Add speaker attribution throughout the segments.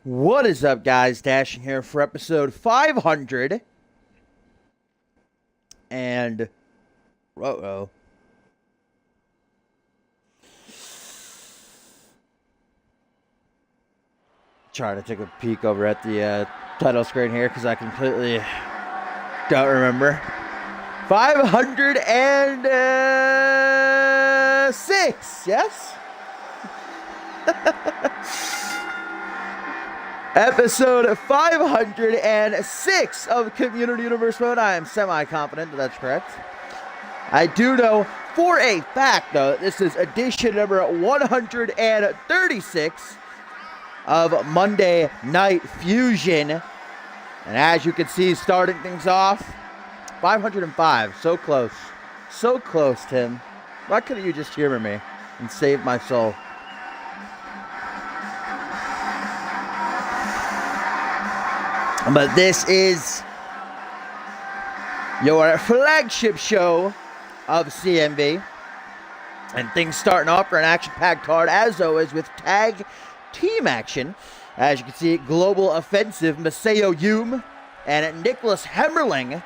Speaker 1: What is up, guys? Dashing here for episode 500. And, uh-oh. Trying to take a peek over at the title screen here because I completely don't remember. 506, yes? Episode 506 of Community Universe Mode. I am semi-confident that that's correct. I do know for a fact, though, that this is edition number 136 of Monday Night Fusion. And as you can see, starting things off, 505. So close. So close, Tim. Why couldn't you just humor me and save my soul? But this is your flagship show of CMV. And things starting off for an action-packed card, as always, with tag team action. As you can see, Global Offensive, Maseo Yume and Nicholas Hemmerling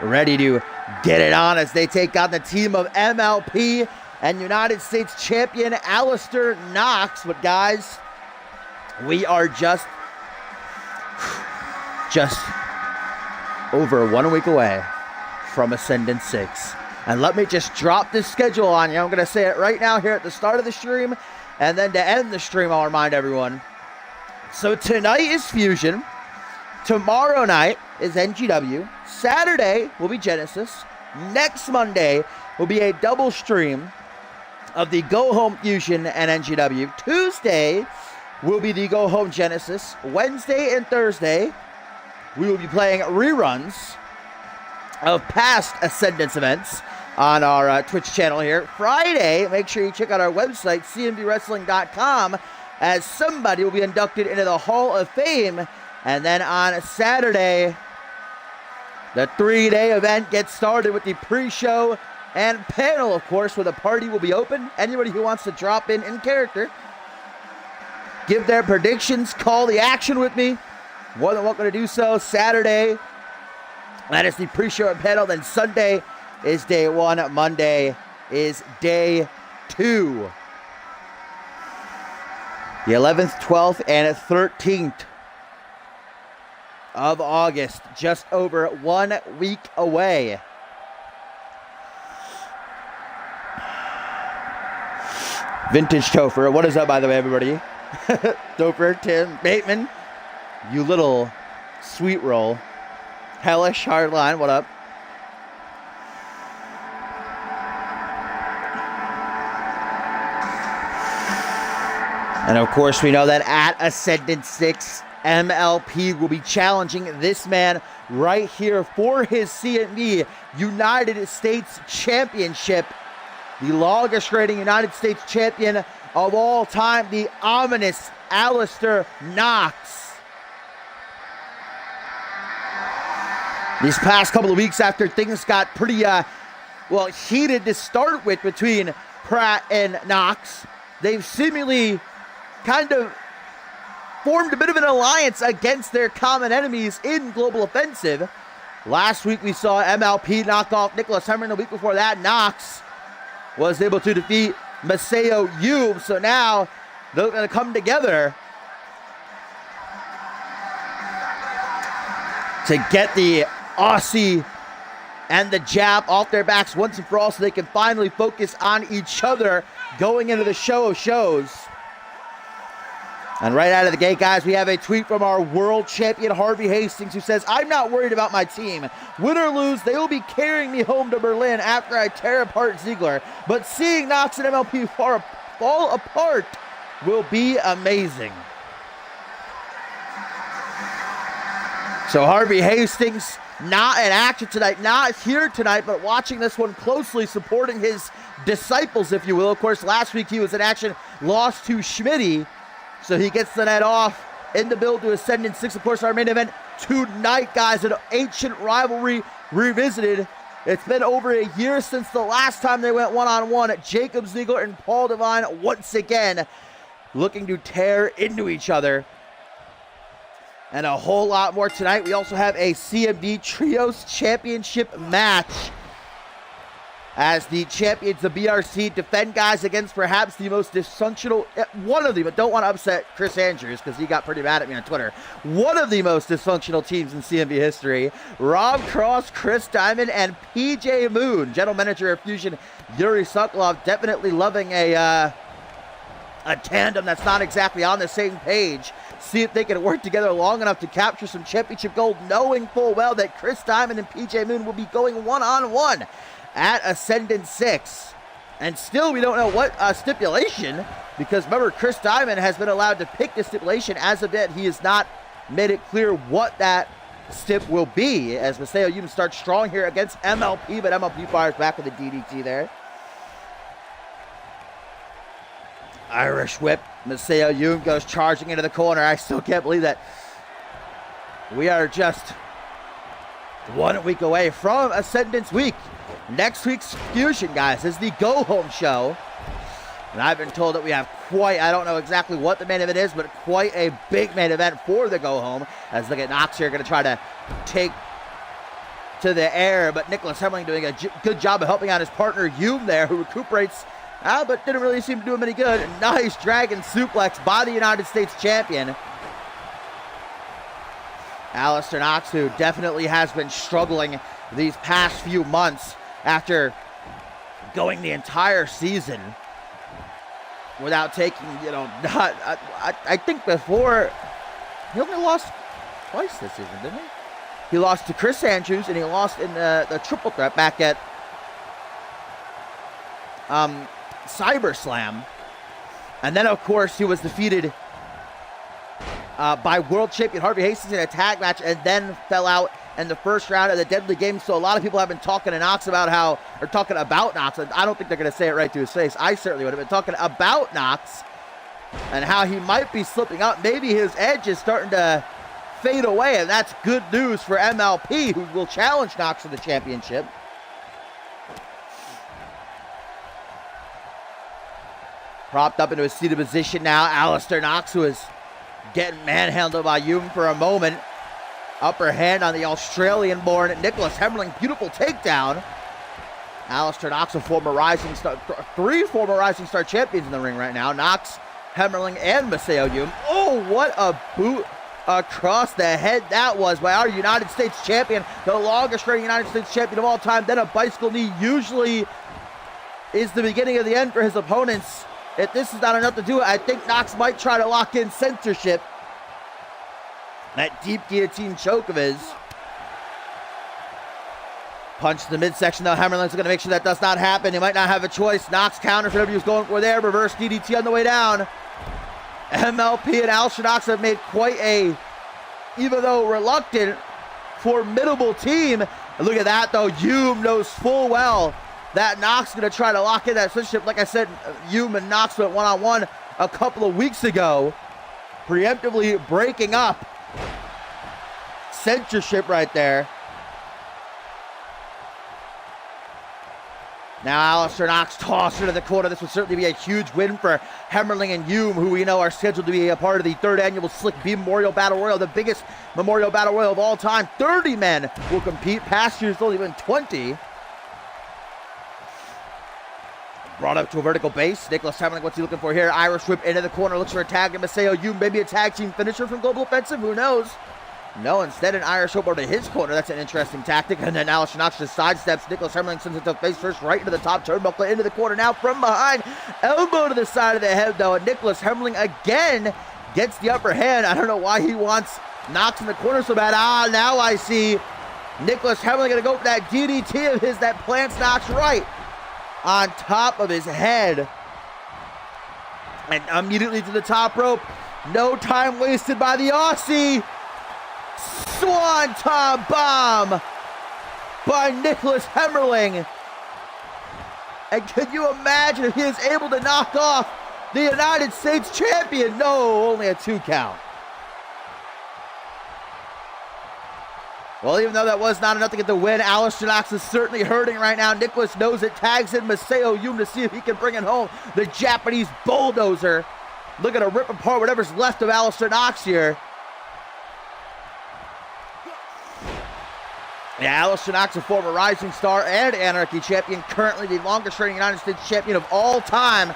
Speaker 1: ready to get it on as they take on the team of MLP and United States Champion Alistair Knox. But guys, we are just over 1 week away from Ascendant 6. And let me just drop this schedule on you. I'm going to say it right now here at the start of the stream. And then to end the stream, I'll remind everyone. So tonight is Fusion. Tomorrow night is NGW. Saturday will be Genesis. Next Monday will be a double stream of the Go Home Fusion and NGW. Tuesday will be the Go Home Genesis. Wednesday and Thursday, we will be playing reruns of past Ascendance events on our Twitch channel here. Friday, make sure you check out our website, cmvwrestling.com, as somebody will be inducted into the Hall of Fame. And then on Saturday, the 3-day event gets started with the pre-show and panel, of course, where the party will be open. Anybody who wants to drop in character, give their predictions, call the action with me, more than welcome to do so. Saturday, that is the pre-show and panel. Then Sunday is day 1. Monday is day 2. The 11th, 12th, and 13th of August, just over 1 week away. Vintage Topher, what is up, by the way, everybody? Topher, Tim, Bateman, you little sweet roll. Hellish, Hardline, what up? And of course, we know that at Ascendant 6, MLP will be challenging this man right here for his CMV United States Championship. The longest reigning United States champion of all time, the ominous Alistair Knox. These past couple of weeks after things got pretty, heated to start with between Pratt and Knox, they've seemingly kind of formed a bit of an alliance against their common enemies in Global Offensive. Last week we saw MLP knock off Nicholas Hemmerling. The week before that, Knox was able to defeat Maseo Yume. So now they're going to come together to get the Aussie and the Jap off their backs once and for all, so they can finally focus on each other going into the show of shows. And right out of the gate, guys, we have a tweet from our world champion, Harvey Hastings, who says, "I'm not worried about my team. Win or lose, they will be carrying me home to Berlin after I tear apart Ziggler. But seeing Knox and MLP fall apart will be amazing." So Harvey Hastings, not in action tonight, not here tonight, but watching this one closely, supporting his disciples, if you will. Of course, last week he was in action, lost to Schmitty. So he gets the night off in the build to Ascendant 6. Of course, our main event tonight, guys, an ancient rivalry revisited. It's been over a year since the last time they went one-on-one. Jacob Ziegler and Paul Devine once again looking to tear into each other. And a whole lot more tonight. We also have a CMV Trios Championship match, as the champions of BRC defend guys against perhaps the most dysfunctional, one of them, but don't want to upset Chris Andrews because he got pretty mad at me on Twitter. One of the most dysfunctional teams in CMV history. Rob Cross, Chris Diamond, and PJ Moon. General Manager of Fusion, Yuri Sokolov, definitely loving a tandem that's not exactly on the same page. See if they can work together long enough to capture some championship gold, knowing full well that Chris Diamond and PJ Moon will be going one-on-one at Ascendant 6. And still we don't know what stipulation, because remember, Chris Diamond has been allowed to pick the stipulation. As of yet, he has not made it clear what that stip will be, as Maseo Yum starts strong here against MLP, but MLP fires back with a DDT there. Irish whip. Maseo Yum goes charging into the corner. I still can't believe that we are just 1 week away from Ascendance Week. Next week's Fusion, guys, is the go-home show. And I've been told that we have quite, I don't know exactly what the main event is, but quite a big main event for the go-home. As look at Knox here, going to try to take to the air, but Nicholas Hemling doing a good job of helping out his partner Yum there, who recuperates, but didn't really seem to do him any good. Nice dragon suplex by the United States champion. Alistair Knox, who definitely has been struggling these past few months after going the entire season without taking, I think before, he only lost twice this season, didn't he? He lost to Chris Andrews, and he lost in the triple threat back at CyberSlam. And then, of course, he was defeated by world champion Harvey Hastings in a tag match, and then fell out in the first round of the Deadly Games. So a lot of people have been talking to Knox about talking about Knox. I don't think they're going to say it right to his face. I certainly would have been talking about Knox and how he might be slipping up. Maybe his edge is starting to fade away, and that's good news for MLP, who will challenge Knox for the championship. Propped up into a seated position now, Alistair Knox, who is getting manhandled by Yum for a moment. Upper hand on the Australian-born Nicholas Hemling. Beautiful takedown. Alistair Knox, a former Rising Star, 3 former Rising Star champions in the ring right now. Knox, Hemling, and Maseo Yum. Oh, what a boot across the head that was by our United States champion, the longest reigning United States champion of all time. Then a bicycle knee usually is the beginning of the end for his opponents. If this is not enough to do it, I think Knox might try to lock in censorship. That deep guillotine choke of his. Punch to the midsection, though. Hammerling's going to make sure that does not happen. He might not have a choice. Knox counter for whatever he was going for there. Reverse DDT on the way down. MLP and Alistair Knox have made quite a, even though reluctant, formidable team. And look at that, though. Yum knows full well that Knox is going to try to lock in that censorship. Like I said, Yum and Knox went one-on-one a couple of weeks ago, preemptively breaking up censorship right there. Now Alistair Knox tossed into the corner. This would certainly be a huge win for Hemmerling and Yum, who we know are scheduled to be a part of the 3rd annual Slick B Memorial Battle Royal, the biggest Memorial Battle Royal of all time. 30 men will compete. Past years, only been 20. Brought up to a vertical base. Nicholas Hemmerling, what's he looking for here? Irish whip into the corner. Looks for a tag to Maseo Yum. Maybe a tag team finisher from Global Offensive. Who knows? No, instead an Irish whip over to his corner. That's an interesting tactic. And then Alistair Knox just sidesteps. Nicholas Hemmerling sends it to face first, right into the top turnbuckle, into the corner now from behind. Elbow to the side of the head, though. And Nicholas Hemmerling again gets the upper hand. I don't know why he wants Knox in the corner so bad. Now I see Nicholas Hemmerling going to go for that DDT of his that plants Knox right on top of his head. And immediately to the top rope. No time wasted by the Aussie. Swanton bomb by Nicholas Hemmerling. And can you imagine if he is able to knock off the United States champion? No, only a 2 count. Well, even though that was not enough to get the win, Alistair Knox is certainly hurting right now. Nicholas knows it, tags in Maseo Yum to see if he can bring it home. The Japanese bulldozer looking to rip apart whatever's left of Alistair Knox here. Yeah, Alistair Knox, a former Rising Star and Anarchy champion, currently the longest reigning United States champion of all time.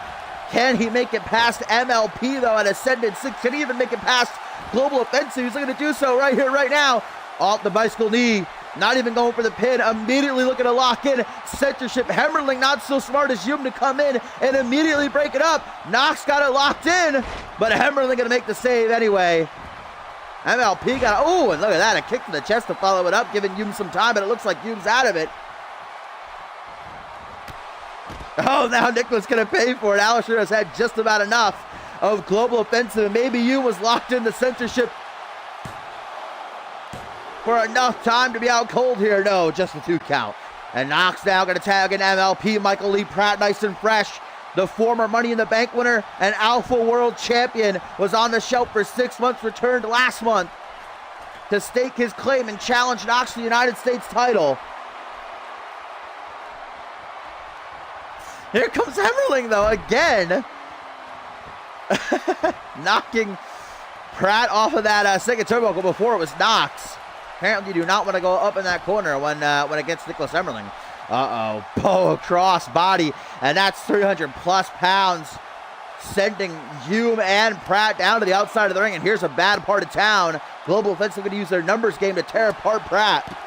Speaker 1: Can he make it past MLP, though, at Ascendant 6? Can he even make it past Global Offensive? He's looking to do so right here, right now. Off the bicycle knee. Not even going for the pin. Immediately looking to lock in. Censorship. Hemmerling not so smart as Hume to come in and immediately break it up. Knox got it locked in, but Hemmerling going to make the save anyway. MLP got, oh, and look at that, a kick to the chest to follow it up, giving Hume some time, but it looks like Hume's out of it. Oh, now Nicholas going to pay for it. Alistair has had just about enough of Global Offensive, and maybe Hume was locked in the censorship for enough time to be out cold here. No, just a 2 count. And Knox now going to tag in MLP. Michael Lee Pratt, nice and fresh. The former Money in the Bank winner and Alpha World Champion was on the shelf for 6 months, returned last month to stake his claim and challenge Knox to the United States title. Here comes Hemmerling, though, again. Knocking Pratt off of that second turnbuckle. Before it was Knox. Apparently you do not want to go up in that corner when it gets Nicholas Hemmerling. Uh-oh, bow across body, and that's 300 plus pounds, sending Hume and Pratt down to the outside of the ring, and here's a bad part of town. Global Offensive going to use their numbers game to tear apart Pratt.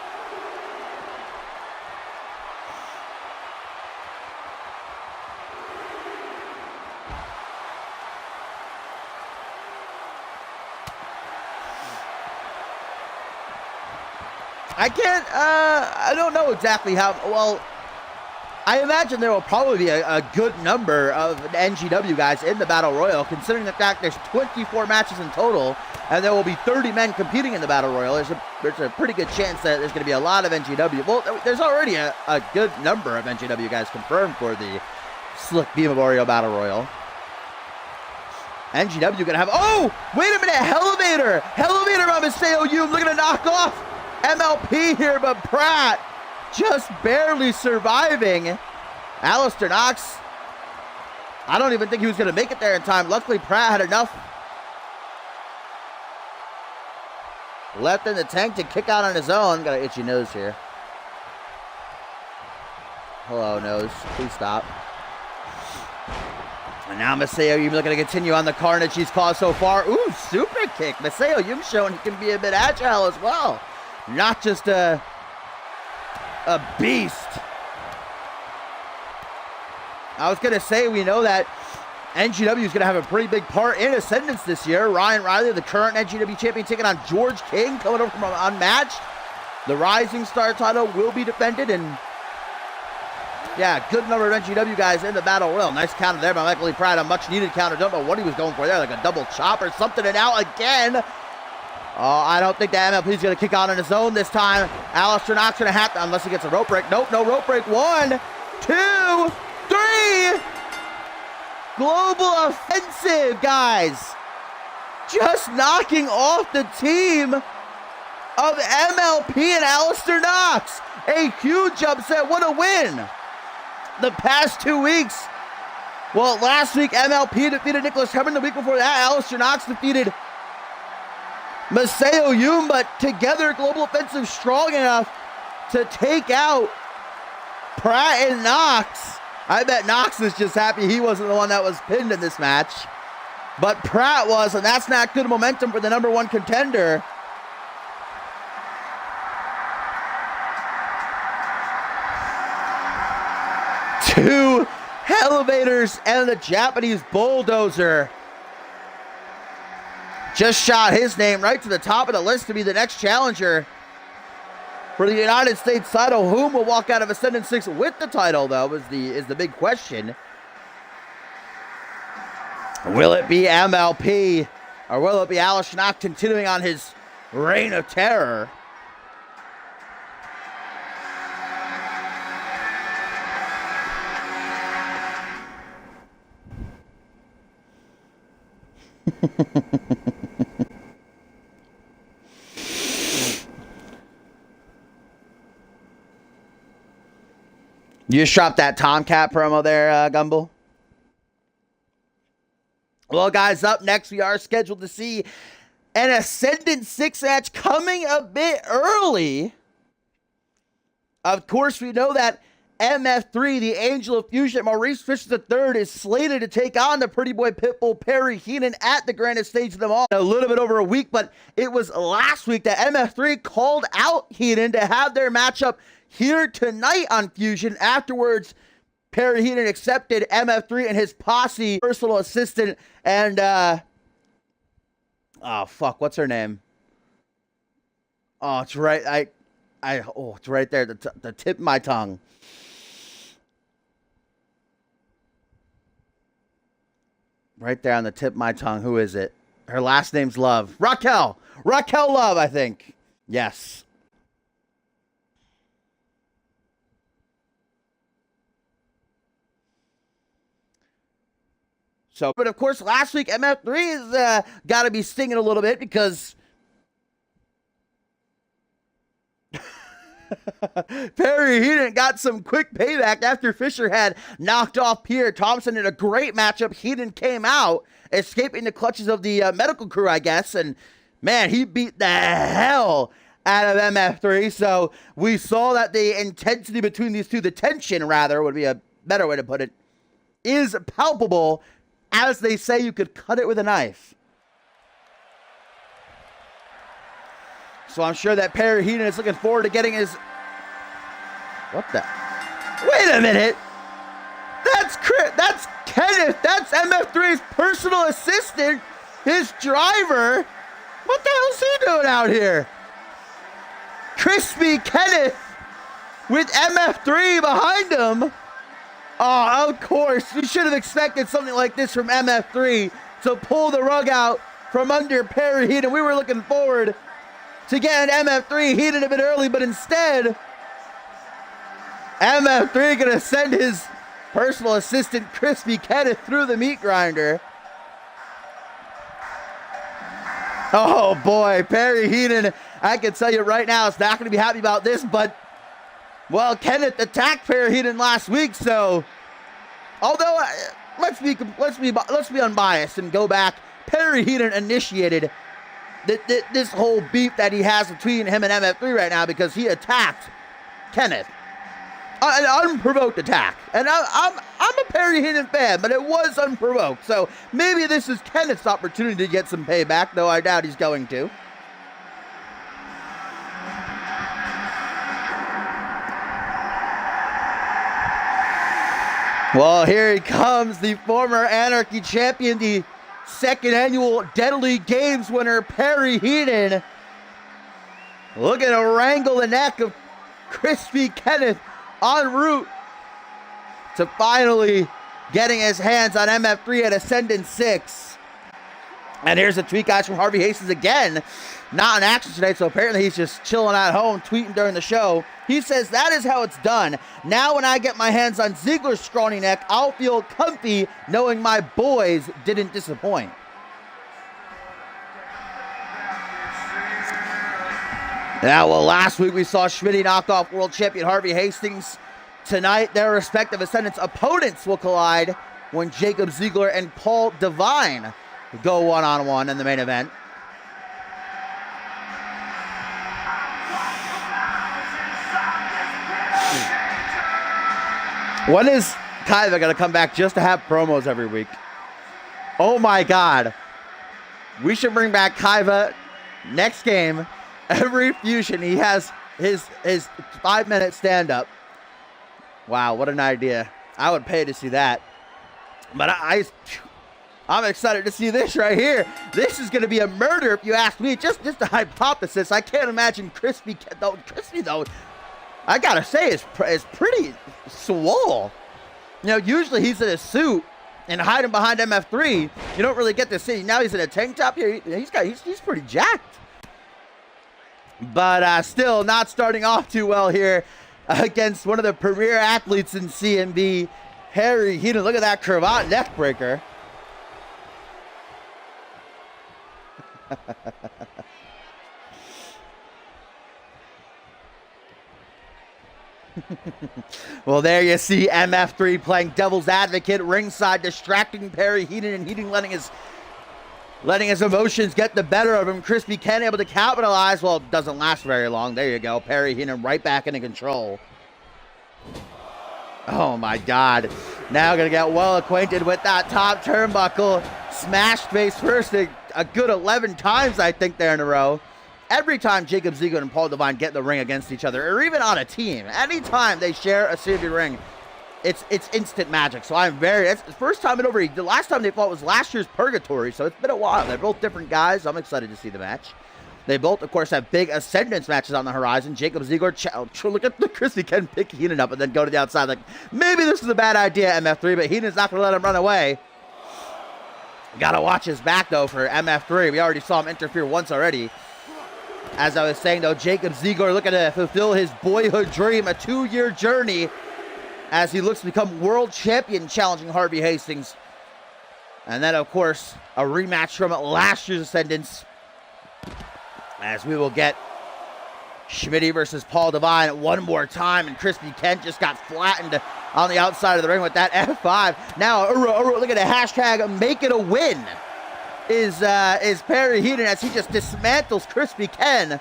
Speaker 1: I don't know exactly how, well, I imagine there will probably be a good number of NGW guys in the Battle Royal, considering the fact there's 24 matches in total, and there will be 30 men competing in the Battle Royal. There's a pretty good chance that there's going to be a lot of NGW. Well, there's already a good number of NGW guys confirmed for the Slick B Memorial Battle Royal. NGW going to have, oh, wait a minute, Elevator on Maseo Hume, looking to knock off MLP here, but Pratt just barely surviving. Alistair Knox, I don't even think he was going to make it there in time. Luckily, Pratt had enough left in the tank to kick out on his own. Got an itchy nose here. Hello, nose. Please stop. And now Maseo Hume looking to continue on the carnage he's caused so far. Ooh, super kick. Maseo Hume showing he can be a bit agile as well. Not just a beast. I was going to say, we know that NGW is going to have a pretty big part in Ascendance this year. Ryan Riley, the current NGW champion, taking on George King, coming over from Unmatched. The Rising Star title will be defended, and yeah, good number of NGW guys in the Battle Royal. Nice counter there by Michael Lee Pratt, a much needed counter. Don't know what he was going for there, like a double chop or something, and now again. I don't think the MLP is going to kick out on his own this time. Alistair Knox going to have to, unless he gets a rope break. Nope, no rope break. 1, 2, 3. Global Offensive, guys. Just knocking off the team of MLP and Alistair Knox. A huge upset. What a win. The past 2 weeks. Well, last week MLP defeated Nicholas Hemmerling. The week before that, Alistair Knox defeated Maseo Hume, but together Global Offensive strong enough to take out Pratt and Knox. I bet Knox is just happy he wasn't the one that was pinned in this match. But Pratt was, and that's not good momentum for the #1 contender. Two elevators and the Japanese bulldozer just shot his name right to the top of the list to be the next challenger for the United States title. Whom will walk out of Ascendant 6 with the title, though, is the big question. Will it be MLP, or will it be Alistair Knox continuing on his reign of terror? You just dropped that Tomcat promo there, Gumble? Well, guys, up next, we are scheduled to see an Ascendant 6 match coming a bit early. Of course, we know that MF3, the Angel of Fusion, Maurice Fisher III, is slated to take on the Pretty Boy Pitbull Perry Heenan at the grandest stage of them all. A little bit over a week, but it was last week that MF3 called out Heenan to have their matchup here tonight on Fusion. Afterwards, Perry Heenan accepted MF3 and his posse, personal assistant, and, oh, fuck, what's her name? Oh, it's right, it's right there, the tip of my tongue. Right there on the tip of my tongue. Who is it? Her last name's Love. Raquel Love, I think. Yes. So, but of course, last week, MF3 has got to be stinging a little bit because Perry Heenan got some quick payback after Fisher had knocked off Pierre Thompson in a great matchup. Heenan came out, escaping the clutches of the medical crew, I guess, and man, he beat the hell out of MF3. So we saw that the intensity between these two, the tension rather, would be a better way to put it, is palpable. As they say, you could cut it with a knife. So I'm sure that Perry Heenan is looking forward to getting his... What the... Wait a minute! That's Kenneth! That's MF3's personal assistant! His driver! What the hell is he doing out here? Crispy Kenneth with MF3 behind him! Oh, of course, you should have expected something like this from MF3 to pull the rug out from under Perry Heenan. We were looking forward to getting MF3 heated a bit early, but instead, MF3 gonna send his personal assistant Crispy Kenneth through the meat grinder. Oh boy, Perry Heenan, I can tell you right now, is not gonna be happy about this, but well, Kenneth attacked Perry Heenan last week, so although let's be unbiased and go back. Perry Heenan initiated this whole beef that he has between him and MF3 right now because he attacked Kenneth, an unprovoked attack. And I'm a Perry Heenan fan, but it was unprovoked. So maybe this is Kenneth's opportunity to get some payback, though I doubt he's going to. Well, here he comes, the former Anarchy champion, the second annual Deadly Games winner, Perry Heenan. Looking to wrangle the neck of Crispy Kenneth en route to finally getting his hands on MF3 at Ascendant 6. And here's a tweet, guys, from Harvey Hastings again. Not in action tonight, so apparently he's just chilling at home, tweeting during the show. He says, that is how it's done. Now when I get my hands on Ziggler's scrawny neck, I'll feel comfy knowing my boys didn't disappoint. Now, well, last week we saw Schmitty knock off world champion Harvey Hastings. Tonight, their respective Ascendants opponents will collide when Jacob Ziegler and Paul Devine go one-on-one in the main event. When is Kaiva going to come back just to have promos every week? Oh my God. We should bring back Kaiva next game. Every fusion, he has his 5-minute stand-up. Wow, what an idea. I would pay to see that. But I'm excited to see this right here. This is going to be a murder if you ask me. Just a hypothesis. I can't imagine Crispy though, I got to say, is pretty swole. You know, usually he's in a suit and hiding behind MF3. You don't really get to see. Now he's in a tank top here. He's pretty jacked. But still not starting off too well here against one of the premier athletes in CMV, Perry Heenan. Look at that cravat neck breaker. Well, there you see MF3 playing devil's advocate ringside, distracting Perry Heenan, and Heenan letting his emotions get the better of him. Crispy Ken able to capitalize. Well, it doesn't last very long. There you go. Perry Heenan right back into control. Oh my God. Now gonna get well acquainted with that top turnbuckle. Smashed face first a good 11 times, I think, there in a row. Every time Jacob Ziegler and Paul Devine get in the ring against each other, or even on a team, anytime they share a CMV ring, it's instant magic. So it's the first time in over, the last time they fought was last year's Purgatory, so it's been a while. They're both different guys. I'm excited to see the match. They both, of course, have big Ascendance matches on the horizon. Jacob Ziegler, look at the Crispy Ken pick Heenan up and then go to the outside. Like, maybe this is a bad idea, MF3, but Heenan's not going to let him run away. Got to watch his back, though, for MF3. We already saw him interfere once already. As I was saying, though, Jacob Ziegler looking to fulfill his boyhood dream, a 2-year journey, as he looks to become world champion, challenging Harvey Hastings. And then, of course, a rematch from last year's Ascendance, as we will get Schmitty versus Paul Devine one more time, and Crispy Ken just got flattened on the outside of the ring with that F5. Now, look at the hashtag make it a win is Perry Heenan as he just dismantles Crispy Ken.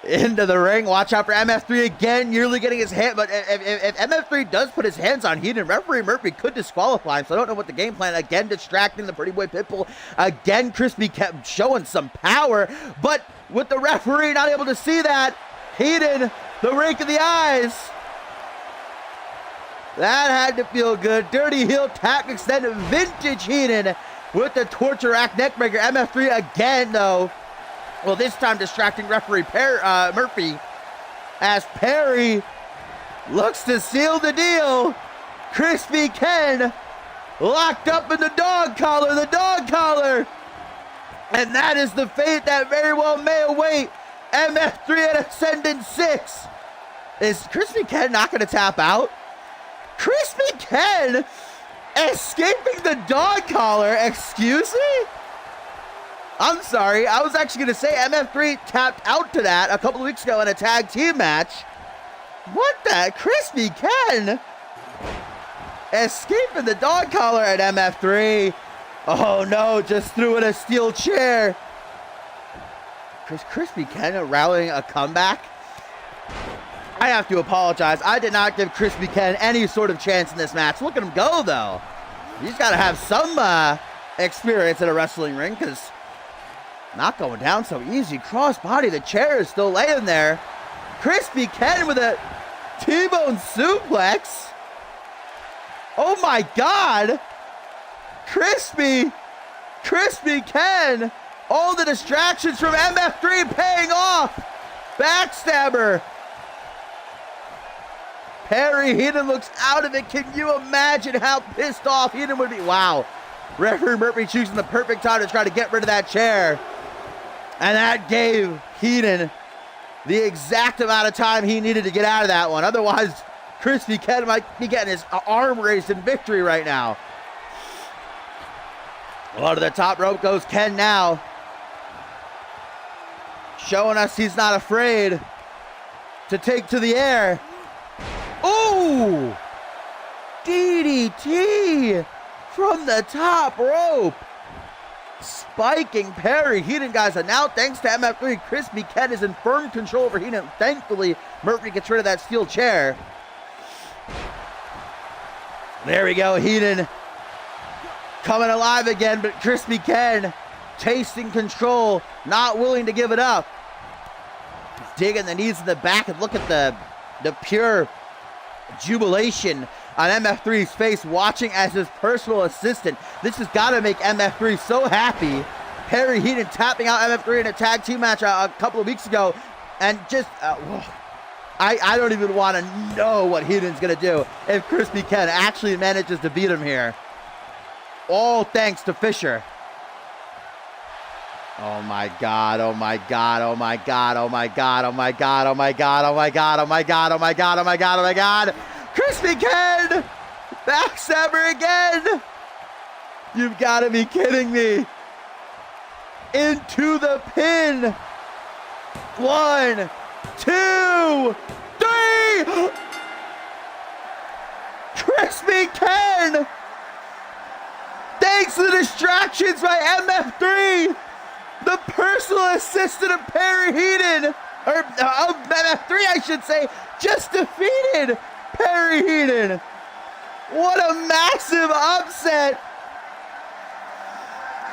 Speaker 1: Into the ring. Watch out for MF3 again, nearly getting his hand. But if MF3 does put his hands on Heenan, referee Murphy could disqualify him. So I don't know what the game plan. Again, distracting the Pretty Boy Pitbull. Again, Crispy kept showing some power. But with the referee not able to see that, Heenan, the rake of the eyes. That had to feel good. Dirty heel tactics, then vintage Heenan with the torture rack neckbreaker. MF3 again, though. Well, this time distracting referee Murphy as Perry looks to seal the deal. Crispy Ken locked up in the dog collar. And that is the fate that very well may await MF3 at Ascendant 6. Is Crispy Ken not going to tap out? Crispy Ken escaping the dog collar, excuse me? I'm sorry, I was actually going to say MF3 tapped out to that a couple of weeks ago in a tag team match. What the? Crispy Ken escaping the dog collar at MF3. Oh no, just threw in a steel chair. Crispy Ken rallying a comeback? I have to apologize. I did not give Crispy Ken any sort of chance in this match. Look at him go, though. He's got to have some experience in a wrestling ring, because not going down so easy. Crossbody, the chair is still laying there. Crispy Ken with a T-bone suplex. Oh my God. Crispy Ken. All the distractions from MF3 paying off. Backstabber. Perry Heenan looks out of it. Can you imagine how pissed off Heenan would be? Wow. Referee Murphy choosing the perfect time to try to get rid of that chair. And that gave Heenan the exact amount of time he needed to get out of that one. Otherwise, Crispy Ken might be getting his arm raised in victory right now. Well, to the top rope goes Ken now. Showing us he's not afraid to take to the air. Ooh! DDT from the top rope. Spiking Perry Heenan, guys. And now, thanks to MF3, Crispy Ken is in firm control over Heenan. Thankfully, Murphy gets rid of that steel chair. There we go. Heenan coming alive again, but Crispy Ken tasting control, not willing to give it up. Digging the knees in the back, and look at the pure jubilation on MF3's face, watching as his personal assistant. This has got to make MF3 so happy. Perry Heenan tapping out MF3 in a tag team match a couple of weeks ago, and just I don't even want to know what Heenan's gonna do if Crispy Ken actually manages to beat him here. All thanks to Fisher. Oh my God, oh my God, oh my God, oh my God, oh my God, oh my God, oh my God, oh my God, oh my God, oh my God, oh my God. Crispy Ken! Backstabber again! You've got to be kidding me. into the pin. 1, 2, 3. Crispy Ken. Thanks to the distractions by MF3, the personal assistant of Perry Heaton, or of MF3, I should say, just defeated Perry Heaton. What a massive upset.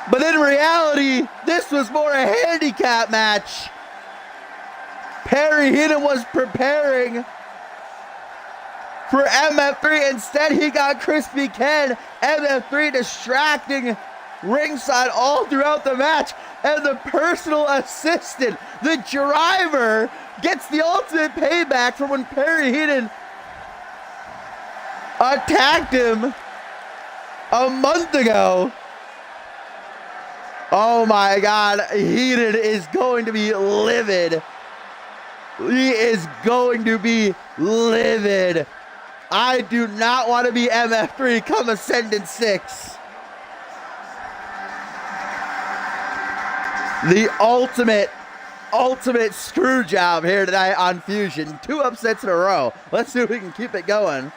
Speaker 1: But in reality, this was more a handicap match. Perry Heaton was preparing for MF3. Instead, he got Crispy Ken. MF3 distracting ringside all throughout the match. And the personal assistant, the driver, gets the ultimate payback from when Perry Heaton attacked him a month ago. Oh my God, Heaton is going to be livid. He is going to be livid. I do not want to be MF3 come Ascendant 6. The ultimate screw job here tonight on Fusion. 2 upsets in a row. Let's see if we can keep it going.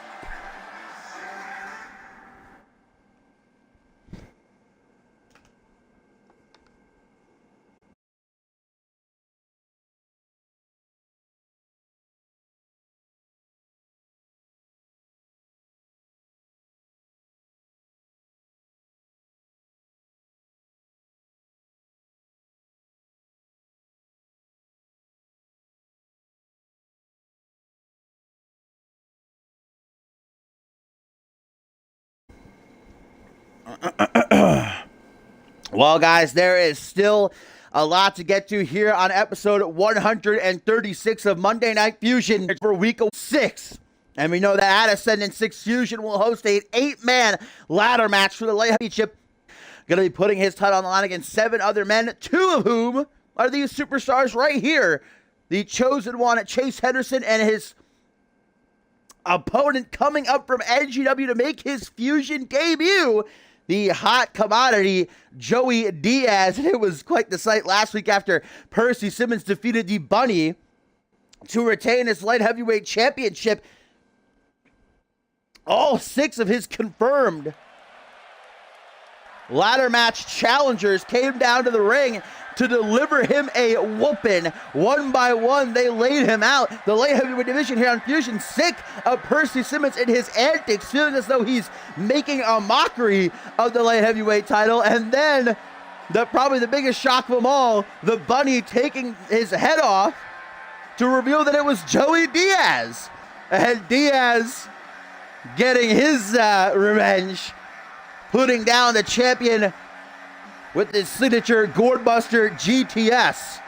Speaker 1: Well, guys, there is still a lot to get to here on episode 136 of Monday Night Fusion for week 6. And we know that at Ascendant 6, Fusion will host an 8-man ladder match for the light heavy chip. Going to be putting his title on the line against 7 other men, 2 of whom are these superstars right here. The chosen one, Chase Henderson, and his opponent coming up from NGW to make his Fusion debut, the hot commodity, Joey Diaz. And it was quite the sight last week after Percy Simmons defeated the Bunny to retain his light heavyweight championship. All 6 of his confirmed ladder match challengers came down to the ring to deliver him a whooping. One by one, they laid him out. The light heavyweight division here on Fusion, sick of Percy Simmons and his antics, feeling as though he's making a mockery of the light heavyweight title. And then, probably the biggest shock of them all, the Bunny taking his head off to reveal that it was Joey Diaz. And Diaz getting his revenge, putting down the champion with his signature Gourdbuster GTS.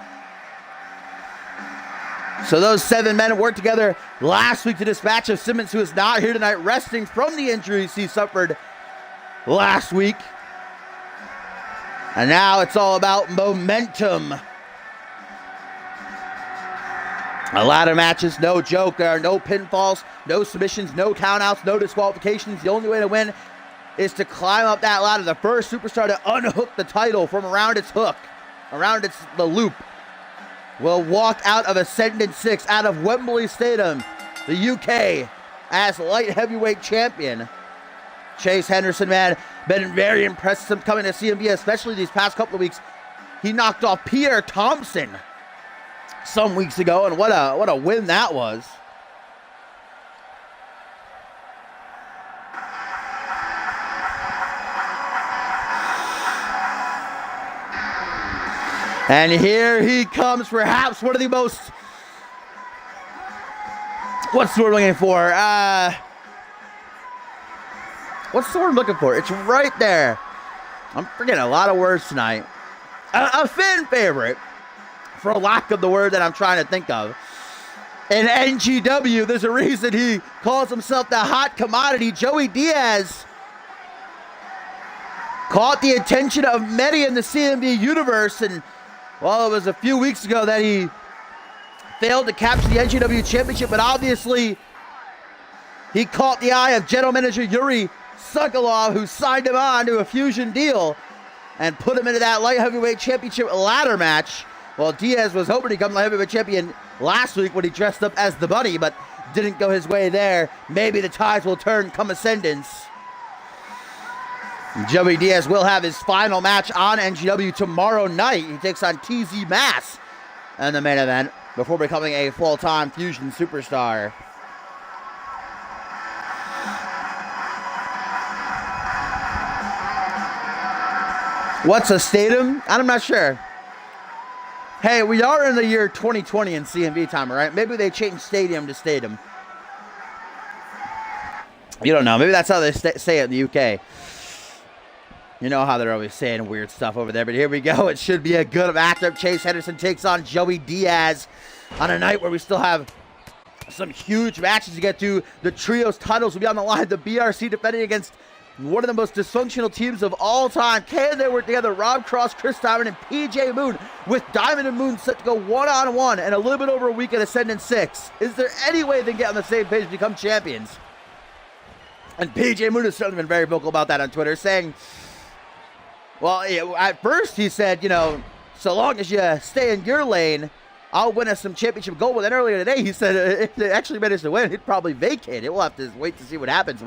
Speaker 1: So those 7 men worked together last week to dispatch of Simmons, who is not here tonight, resting from the injuries he suffered last week. And now it's all about momentum. A ladder matches, no joke. There are no pinfalls, no submissions, no countouts, no disqualifications. The only way to win is to climb up that ladder. The first superstar to unhook the title from around its hook, around the loop, will walk out of Ascendant 6, out of Wembley Stadium, the UK, as light heavyweight champion. Chase Henderson, man, been very impressive coming to CMV, especially these past couple of weeks. He knocked off Pierre Thompson some weeks ago, and what a win that was. And here he comes, perhaps one of the most, what's the word I'm looking for? What's the word I'm looking for? It's right there. I'm forgetting a lot of words tonight. A fan favorite, for lack of the word that I'm trying to think of. In NGW, there's a reason he calls himself the hot commodity. Joey Diaz caught the attention of many in the CMV universe, and well, it was a few weeks ago that he failed to capture the NGW championship, but obviously he caught the eye of general manager Yuri Sokolov, who signed him on to a Fusion deal. and put him into that light heavyweight championship ladder match. Well, Diaz was hoping to become light heavyweight champion last week when he dressed up as the Bunny, but didn't go his way there. Maybe the tides will turn come Ascendance. Joey Diaz will have his final match on NGW tomorrow night. He takes on TZ Mass in the main event before becoming a full-time Fusion superstar. What's a stadium? I'm not sure. Hey, we are in the year 2020 in CMV time, right? Maybe they changed stadium to stadium. You don't know. Maybe that's how they say it in the UK. You know how they're always saying weird stuff over there. But here we go. It should be a good matchup. Chase Henderson takes on Joey Diaz on a night where we still have some huge matches to get to. The trios titles will be on the line. The BRC defending against one of the most dysfunctional teams of all time. Can they work together? Rob Cross, Chris Diamond, and PJ Moon, with Diamond and Moon set to go one-on-one and a little bit over a week at Ascendant 6. Is there any way they can get on the same page to become champions? And PJ Moon has certainly been very vocal about that on Twitter, saying, well, at first he said, you know, so long as you stay in your lane, I'll win us some championship gold. But then earlier today he said if they actually managed to win, he'd probably vacate it. We'll have to wait to see what happens.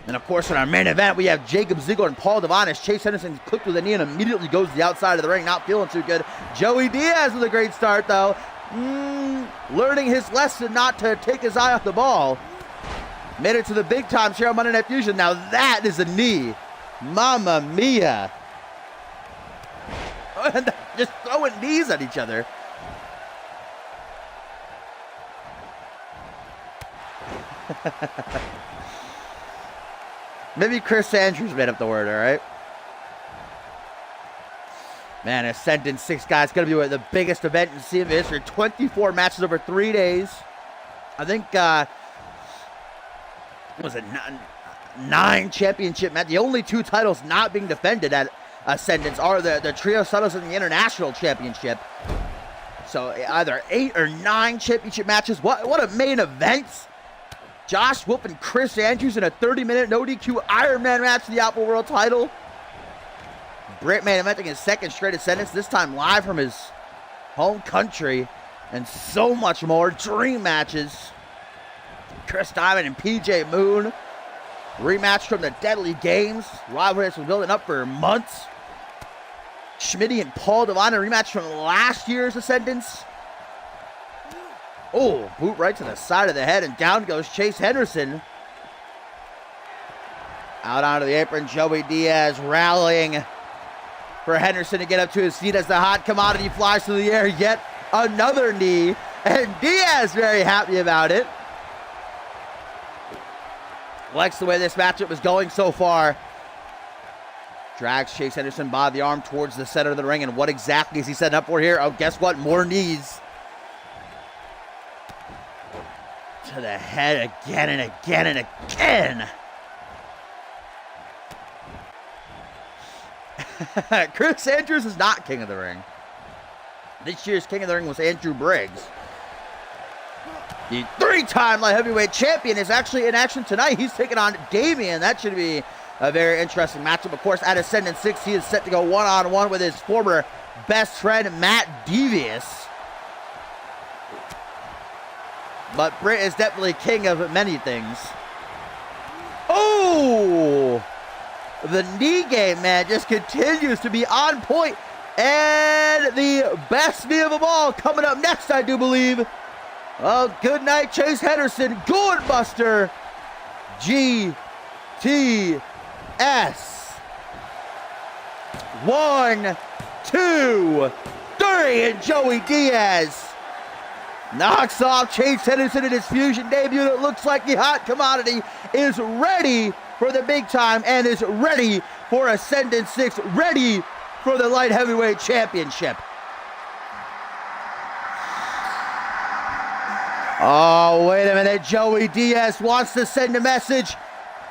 Speaker 1: And of course, in our main event, we have Jacob Ziegler and Paul Devon as Chase Henderson clicked with a knee and immediately goes to the outside of the ring, not feeling too good. Joey Diaz with a great start, though. Learning his lesson not to take his eye off the ball. Made it to the big time share on Monday Night Fusion. Now that is a knee. Mamma mia. Just throwing knees at each other. Maybe Chris Andrews made up the word, all right? Man, Ascendant 6, guys, going to be the biggest event in CMV history. 24 matches over 3 days. I think, was it 9 championship matches? The only 2 titles not being defended at Ascendance are the trio titles and the international championship. So either 8 or 9 championship matches. What a main event. Josh Wolf and Chris Andrews in a 30-minute no DQ Iron Man match for the Apple World title. Britt main eventing his second straight Ascendance, this time live from his home country, and so much more. Dream matches. Chris Diamond and PJ Moon. Rematch from the Deadly Games. Rivalry has been building up for months. Schmitty and Paul Devon, a rematch from last year's Ascendance. Oh, boot right to the side of the head, and down goes Chase Henderson. Out onto the apron, Joey Diaz rallying for Henderson to get up to his feet as the hot commodity flies through the air. Yet another knee, and Diaz very happy about it. Likes the way this matchup is going so far. Drags Chase Henderson by the arm towards the center of the ring, and what exactly is he setting up for here? Oh, guess what? More knees. To the head again and again and again. Chris Andrews is not King of the Ring. This year's King of the Ring was Andrew Briggs. The 3-time light heavyweight champion is actually in action tonight. He's taking on Damian. That should be a very interesting matchup. Of course, at Ascendant 6, he is set to go one-on-one with his former best friend, Matt Devious. But Britt is definitely king of many things. Oh! The knee game, man, just continues to be on point. And the best knee of them all coming up next, I do believe. Oh, good night, Chase Henderson. Good Buster. GTS. 1, 2, 3, and Joey Diaz knocks off Chase Henderson in his Fusion debut. It looks like the hot commodity is ready for the big time and is ready for Ascendant 6, ready for the light heavyweight championship. Oh, wait a minute. Joey Diaz wants to send a message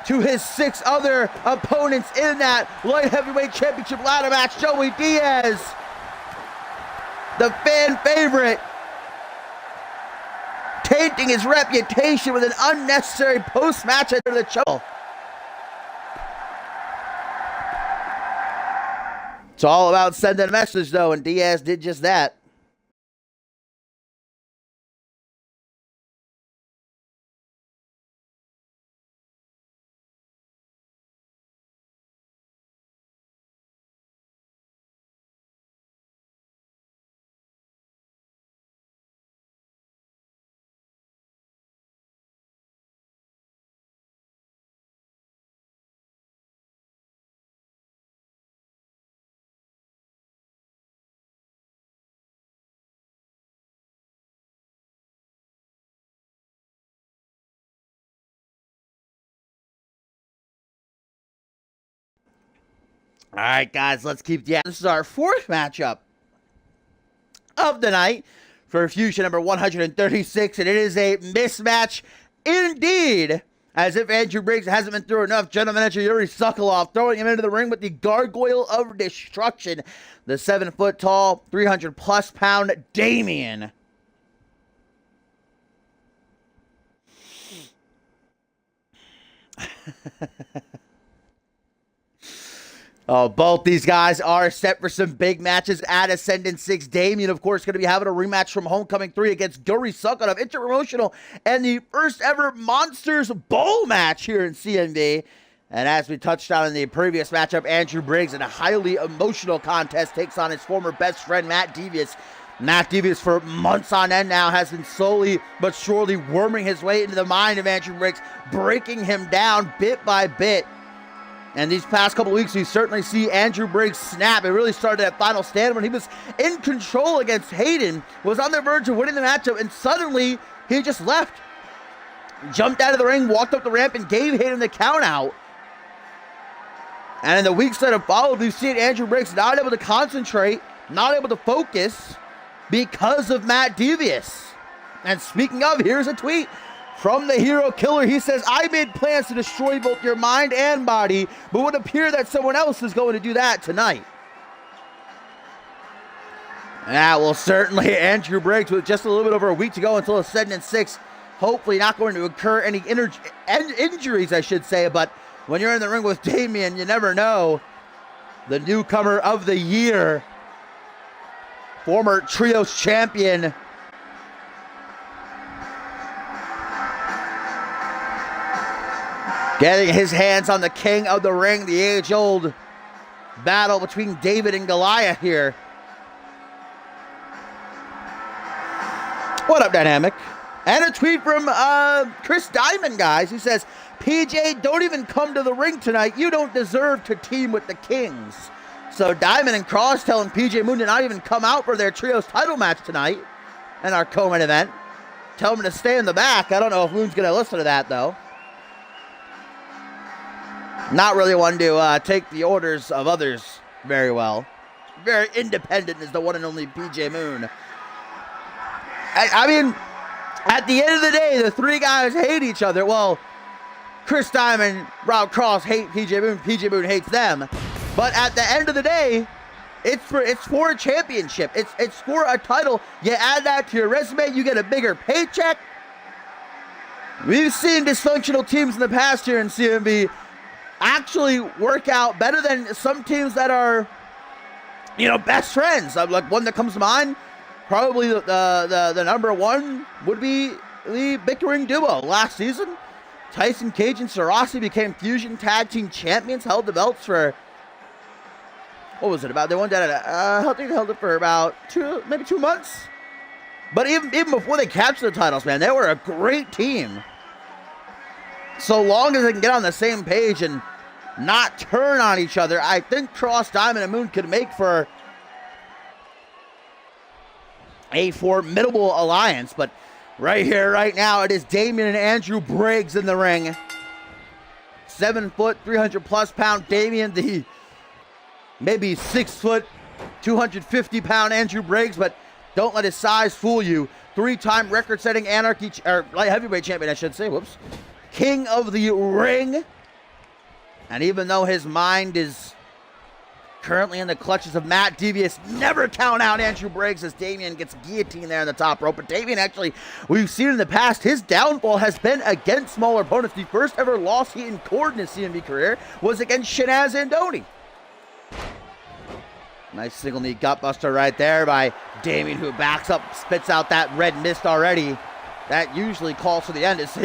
Speaker 1: to his 6 other opponents in that light heavyweight championship ladder match. Joey Diaz, the fan favorite, tainting his reputation with an unnecessary post-match under the show. It's all about sending a message, though, and Diaz did just that. All right, guys, let's keep the... This is our fourth matchup of the night for Fusion number 136, and it is a mismatch indeed. As if Andrew Briggs hasn't been through enough, General Manager Yuri Sokolov throwing him into the ring with the Gargoyle of Destruction, the 7-foot-tall, 300-plus pound Damien. Oh, both these guys are set for some big matches at Ascendant 6. Damien, of course, going to be having a rematch from Homecoming 3 against Yuri Sokolov, Inter-Promotional, and the first ever Monsters Bowl match here in CMV. And as we touched on in the previous matchup, Andrew Briggs, in a highly emotional contest, takes on his former best friend, Matt Devious. Matt Devious, for months on end now, has been slowly but surely worming his way into the mind of Andrew Briggs, breaking him down bit by bit. And these past couple weeks, we certainly see Andrew Briggs snap. It really started at Final Stand when he was in control against Hayden, was on the verge of winning the matchup, and suddenly he just left. Jumped out of the ring, walked up the ramp, and gave Hayden the count out. And in the weeks that have followed, we've seen Andrew Briggs not able to concentrate, not able to focus because of Matt Devious. And speaking of, here's a tweet from the Hero Killer. He says, I made plans to destroy both your mind and body, but would appear that someone else is going to do that tonight. Yeah, well, certainly Andrew Briggs, with just a little bit over a week to go until Ascendant 6, hopefully not going to incur any injuries, I should say, but when you're in the ring with Damien, you never know. The newcomer of the year, former Trios champion, getting his hands on the king of the ring, the age-old battle between David and Goliath here. What up, Dynamic? And a tweet from Chris Diamond, guys. He says, PJ, don't even come to the ring tonight. You don't deserve to team with the Kings. So Diamond and Cross telling PJ Moon to not even come out for their Trios title match tonight in our co-main event. Tell him to stay in the back. I don't know if Moon's going to listen to that, though. Not really one to take the orders of others very well. Very independent is the one and only PJ Moon. I mean, at the end of the day, the three guys hate each other. Well, Chris Diamond, Rob Cross hate PJ Moon hates them. But at the end of the day, it's for a championship. It's for a title. You add that to your resume, you get a bigger paycheck. We've seen dysfunctional teams in the past here in CMV actually work out better than some teams that are, you know, best friends. Like one that comes to mind, probably the number one would be the bickering duo last season. Tyson Cage and Sarasi became Fusion Tag Team Champions, held the belts for, what was it about? They won that, I think they held it for about maybe 2 months. But even before they captured the titles, man, they were a great team. So long as they can get on the same page and not turn on each other, I think Cross, Diamond, and Moon could make for a formidable alliance. But right here, right now, it is Damien and Andrew Briggs in the ring. 7 foot, 300-plus pound Damien, the maybe 6 foot, 250-pound Andrew Briggs, but don't let his size fool you. 3-time record-setting light heavyweight champion, I should say. Whoops. King of the ring. And even though his mind is currently in the clutches of Matt Devious, never count out Andrew Briggs as Damien gets guillotined there in the top rope. But Damien, actually, we've seen in the past, his downfall has been against smaller opponents. The first ever loss he incurred in his CMV career was against Shanaz Andoni. Nice single knee gutbuster right there by Damien, who backs up, spits out that red mist already. That usually calls for the end. It's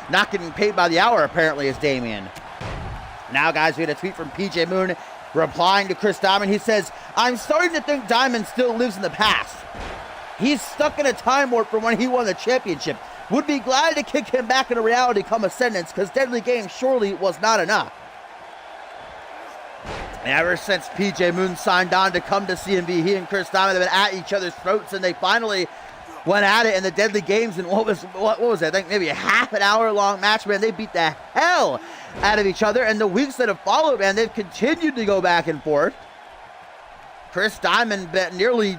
Speaker 1: not getting paid by the hour, apparently, is Damien. Now, guys, we had a tweet from PJ Moon replying to Chris Diamond. He says, "I'm starting to think Diamond still lives in the past. He's stuck in a time warp from when he won the championship. Would be glad to kick him back into reality come Ascendance, because Deadly Games surely was not enough." Ever since PJ Moon signed on to come to CMV, he and Chris Diamond have been at each other's throats, and they finally went at it in the Deadly Games in what was it? I think maybe a half an hour long match, man. They beat the hell out of each other, and the weeks that have followed, man, they've continued to go back and forth. Chris Diamond nearly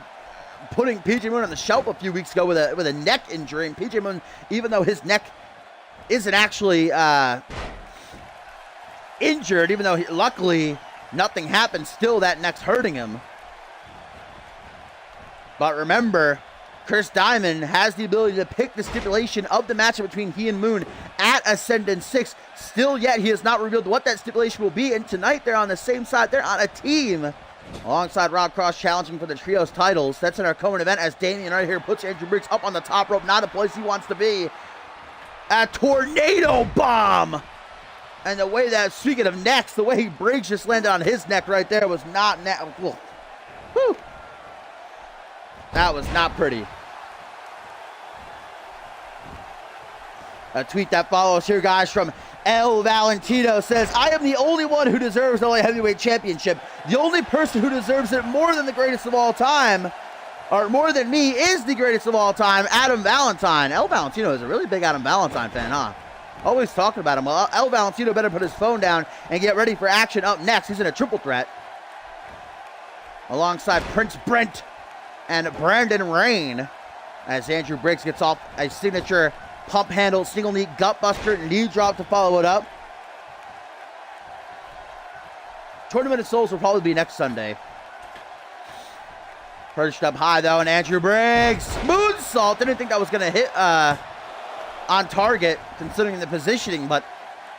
Speaker 1: putting PJ Moon on the shelf a few weeks ago with a neck injury, and PJ Moon, even though his neck isn't actually injured, even though luckily nothing happened, still that neck's hurting him. But remember, Chris Diamond has the ability to pick the stipulation of the matchup between he and Moon at Ascendant 6. Still yet, he has not revealed what that stipulation will be, and tonight they're on the same side. They're on a team alongside Rob Cross, challenging for the trios titles. That's in our co-main event as Damien right here puts Andrew Briggs up on the top rope, not a place he wants to be. A tornado bomb! And the way that, speaking of necks, the way Briggs just landed on his neck right there was not whew. That was not pretty. A tweet that follows here, guys, from El Valentino says, "I am the only one who deserves the Light Heavyweight Championship. The only person who deserves it more than the greatest of all time, or more than me, is the greatest of all time, Adam Valentine." El Valentino is a really big Adam Valentine fan, huh? Always talking about him. Well, El Valentino better put his phone down and get ready for action up next. He's in a triple threat alongside Prince Brent and Brandon Rain as Andrew Briggs gets off a signature pump handle, single knee gutbuster, knee drop to follow it up. Tournament of Souls will probably be next Sunday. Perched up high though, and Andrew Briggs moonsault. Didn't think that was gonna hit on target considering the positioning, but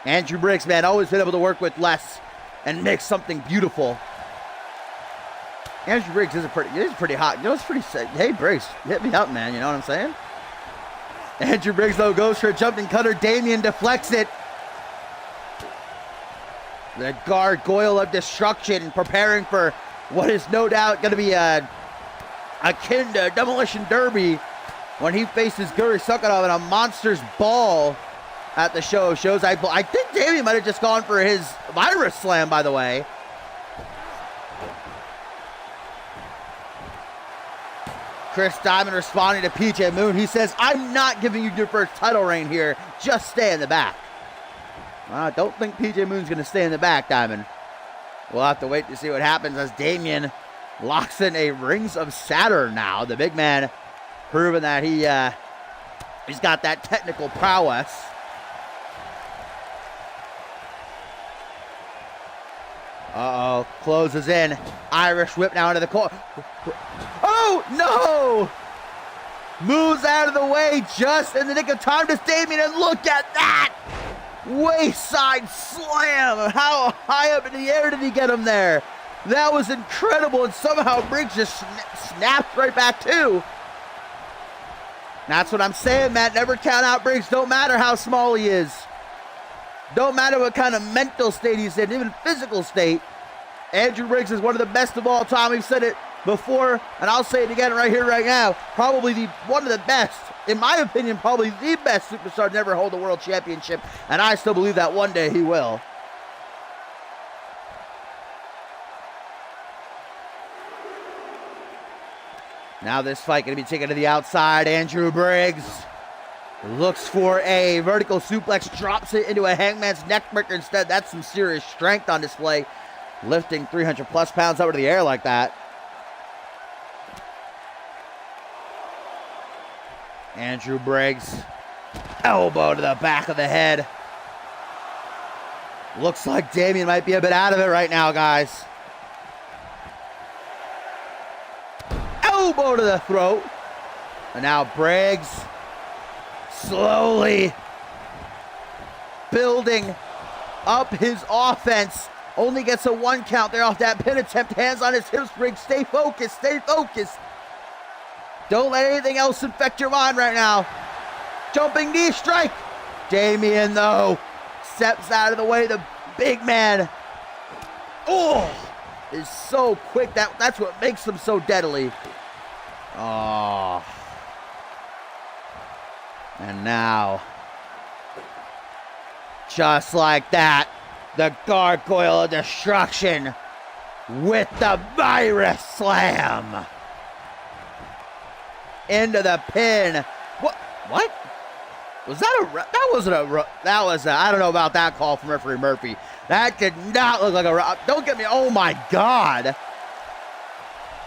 Speaker 1: Andrew Briggs, man, always been able to work with less and make something beautiful. Andrew Briggs is pretty hot. You know, it's pretty sick. Hey, Briggs, hit me up, man. You know what I'm saying? Andrew Briggs, though, goes for a jumping cutter. Damien deflects it. The gargoyle of destruction preparing for what is no doubt going to be akin to Demolition Derby when he faces Guri Sukhanov in a monster's ball at the show of shows. I think Damien might have just gone for his virus slam, by the way. Chris Diamond responding to PJ Moon. He says, "I'm not giving you your first title reign here. Just stay in the back." I don't think PJ Moon's going to stay in the back, Diamond. We'll have to wait to see what happens as Damien locks in a Rings of Saturn now. The big man proving that he's got that technical prowess. Uh-oh, closes in. Irish whip now into the corner. Oh, no! Moves out of the way just in the nick of time to Damien, and look at that! Wayside slam! How high up in the air did he get him there? That was incredible, and somehow Briggs just snapped right back too. That's what I'm saying, Matt. Never count out Briggs. Don't matter how small he is. Don't matter what kind of mental state he's in, even physical state. Andrew Briggs is one of the best of all time. We've said it before, and I'll say it again right here, right now. Probably one of the best, in my opinion, probably the best superstar to never hold a world championship, and I still believe that one day he will. Now this fight going to be taken to the outside. Andrew Briggs looks for a vertical suplex, drops it into a hangman's neckbreaker instead. That's some serious strength on display, lifting 300 plus pounds over the air like that. Andrew Briggs, elbow to the back of the head. Looks like Damien might be a bit out of it right now, guys. Elbow to the throat. And now Briggs slowly building up his offense Only gets a 1 count there off that pin attempt. Hands on his hips, Briggs. Stay focused, stay focused. Don't let anything else infect your mind right now. Jumping knee strike. Damian, though, steps out of the way. The big man, is so quick. That's what makes him so deadly. Oh. And now, just like that, the Gargoyle of Destruction with the Virus Slam. Into the pin. What? Was that I don't know about that call from referee Murphy. That did not look like a, don't get me, oh my God.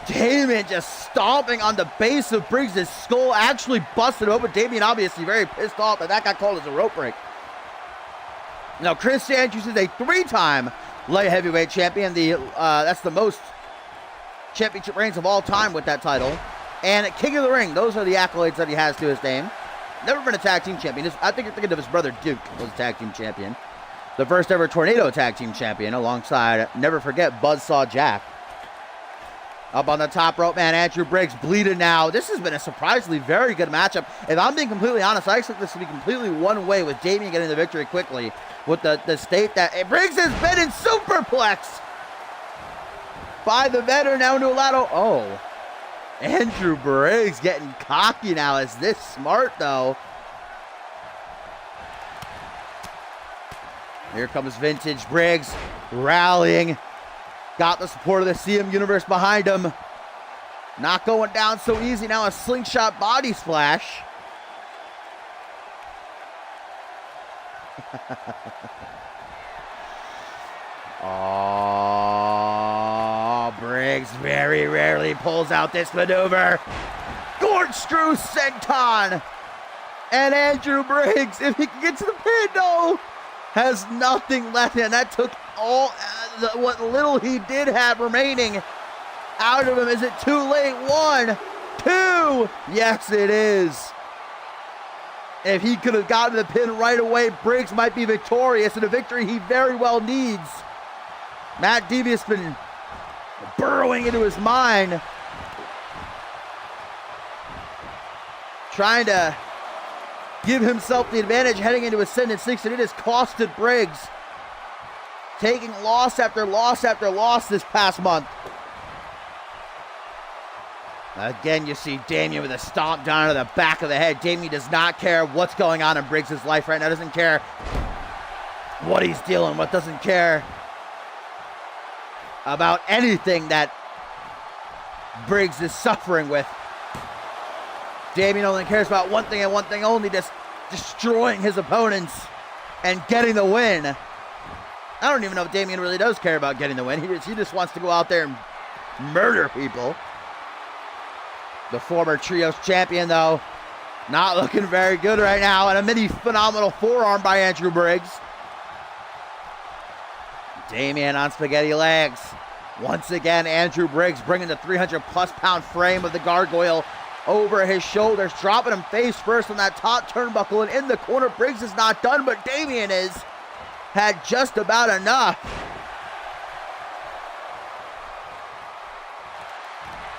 Speaker 1: Damian just stomping on the base of Briggs' skull, actually busted open. Damian obviously very pissed off that got called as a rope break. Now, Chris Andrews is a 3-time light heavyweight champion. That's the most championship reigns of all time with that title. And King of the Ring, those are the accolades that he has to his name. Never been a tag team champion. I think you're thinking of his brother Duke was a tag team champion. The first ever Tornado tag team champion alongside, never forget, Buzzsaw Jack. Up on the top rope, man, Andrew Briggs bleeding now. This has been a surprisingly very good matchup. If I'm being completely honest, I expect this to be completely one way with Damian getting the victory quickly. With the state that Briggs has been in superplex by the veteran now Nulato. Oh, Andrew Briggs getting cocky now. Is this smart, though? Here comes vintage Briggs rallying. Got the support of the CM Universe behind him. Not going down so easy now. A slingshot body splash. Oh, Briggs very rarely pulls out this maneuver. Corkscrew senton. And Andrew Briggs, if he can get to the pin, no, has nothing left. And that took all what little he did have remaining out of him. Is it too late? 1, 2. Yes, it is. If he could have gotten the pin right away, Briggs might be victorious, and a victory he very well needs. Matt Devious been burrowing into his mind, trying to give himself the advantage heading into Ascendant 6, and it has costed Briggs, taking loss after loss after loss this past month. Again, you see Damian with a stomp down to the back of the head. Damian does not care what's going on in Briggs' life right now. Doesn't care what he's dealing with. Doesn't care about anything that Briggs is suffering with. Damian only cares about one thing and one thing only, just destroying his opponents and getting the win. I don't even know if Damian really does care about getting the win. He just wants to go out there and murder people. The former Trios champion, though, not looking very good right now. And a mini phenomenal forearm by Andrew Briggs. Damian on spaghetti legs. Once again, Andrew Briggs bringing the 300-plus pound frame of the Gargoyle over his shoulders, dropping him face first on that top turnbuckle. And in the corner, Briggs is not done, but Damian is. Had just about enough.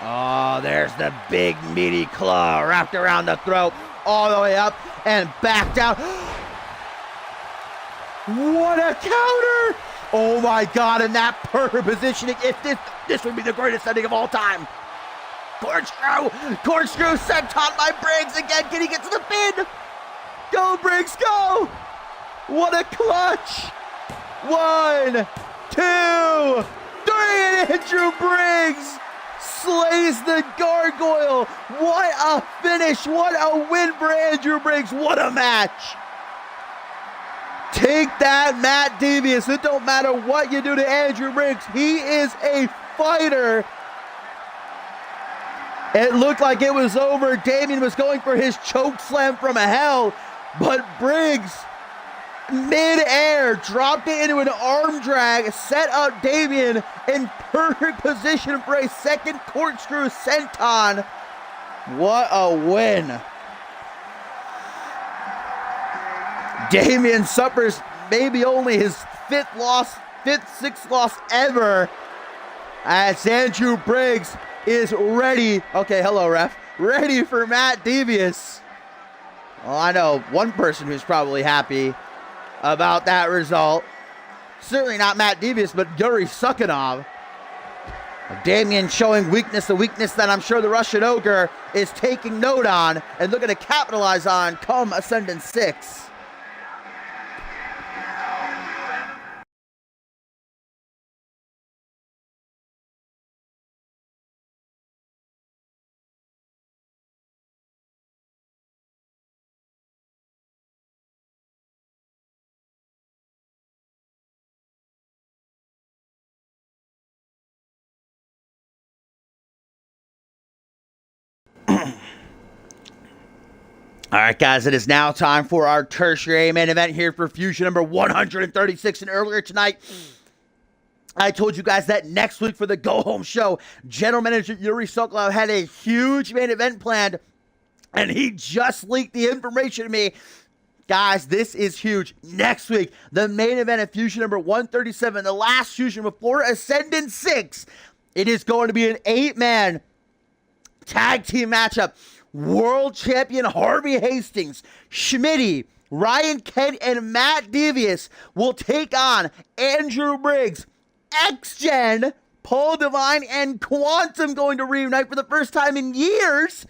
Speaker 1: Oh, there's the big meaty claw wrapped around the throat, all the way up and back down. What a counter! Oh my God, in that perfect positioning, if this would be the greatest ending of all time. Corkscrew senton by Briggs again. Can he get to the pin? Go, Briggs, go! What a clutch! 1, 2, 3, and Andrew Briggs slays the Gargoyle. What a finish. What a win for Andrew Briggs. What a match. Take that, Matt Devious. It don't matter what you do to Andrew Briggs. He is a fighter. It looked like it was over. Damian was going for his choke slam from hell, but Briggs, mid-air, dropped it into an arm drag, set up Damian in perfect position for a second corkscrew senton. What a win. Damian suffers maybe only his 5th loss 5th, 6th loss ever. As Andrew Briggs is ready. Okay, hello, ref. Ready for Matt Devious. Well, I know one person who's probably happy about that result. Certainly not Matt Devious, but Yuri Sukhanov. Damien showing weakness, a weakness that I'm sure the Russian Ogre is taking note on and looking to capitalize on come Ascendant 6. All right, guys, it is now time for our tertiary main event here for Fusion number 136. And earlier tonight, I told you guys that next week for the go-home show, General Manager Yuri Sukhanov had a huge main event planned, and he just leaked the information to me. Guys, this is huge. Next week, the main event of Fusion number 137, the last Fusion before Ascendant 6, it is going to be an 8-man tag team matchup. World champion Harvey Hastings, Schmitty, Ryan Kent, and Matt Devious will take on Andrew Briggs, X-Gen, Paul Devine, and Quantum going to reunite for the first time in years.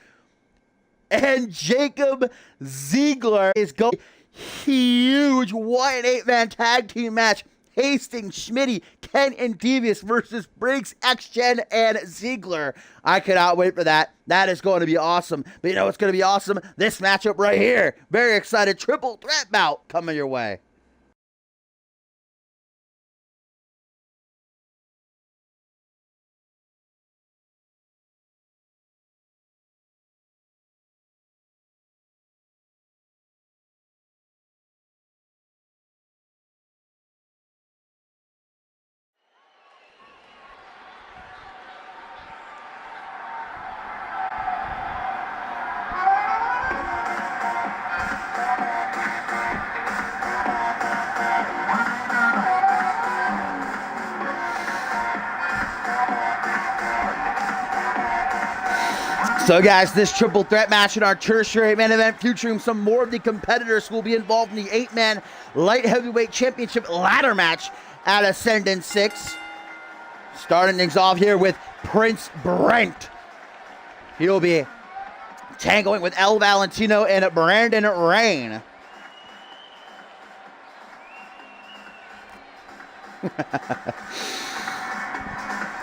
Speaker 1: And Jacob Ziegler is going huge 8-man tag team match. Hastings, Schmitty, Kent, and Devious versus Briggs, X-Gen, and Ziegler. I cannot wait for that. That is going to be awesome. But you know what's going to be awesome? This matchup right here. Very excited. Triple threat bout coming your way. So guys, this triple threat match in our tertiary main event featuring some more of the competitors who will be involved in the 8-man light heavyweight championship ladder match at Ascendant 6. Starting things off here with Prince Brent. He'll be tangoing with El Valentino and Brandon Rain.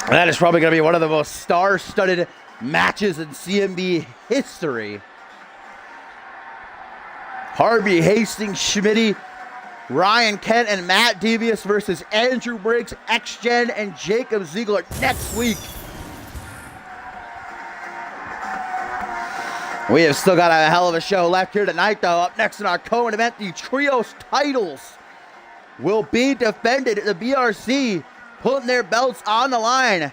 Speaker 1: That is probably going to be one of the most star-studded matches in CMV history. Harvey Hastings, Schmitty, Ryan Kent, and Matt Devious versus Andrew Briggs, X-Gen, and Jacob Ziegler next week. We have still got a hell of a show left here tonight, though. Up next in our co-main event, the Trios titles will be defended. The BRC putting their belts on the line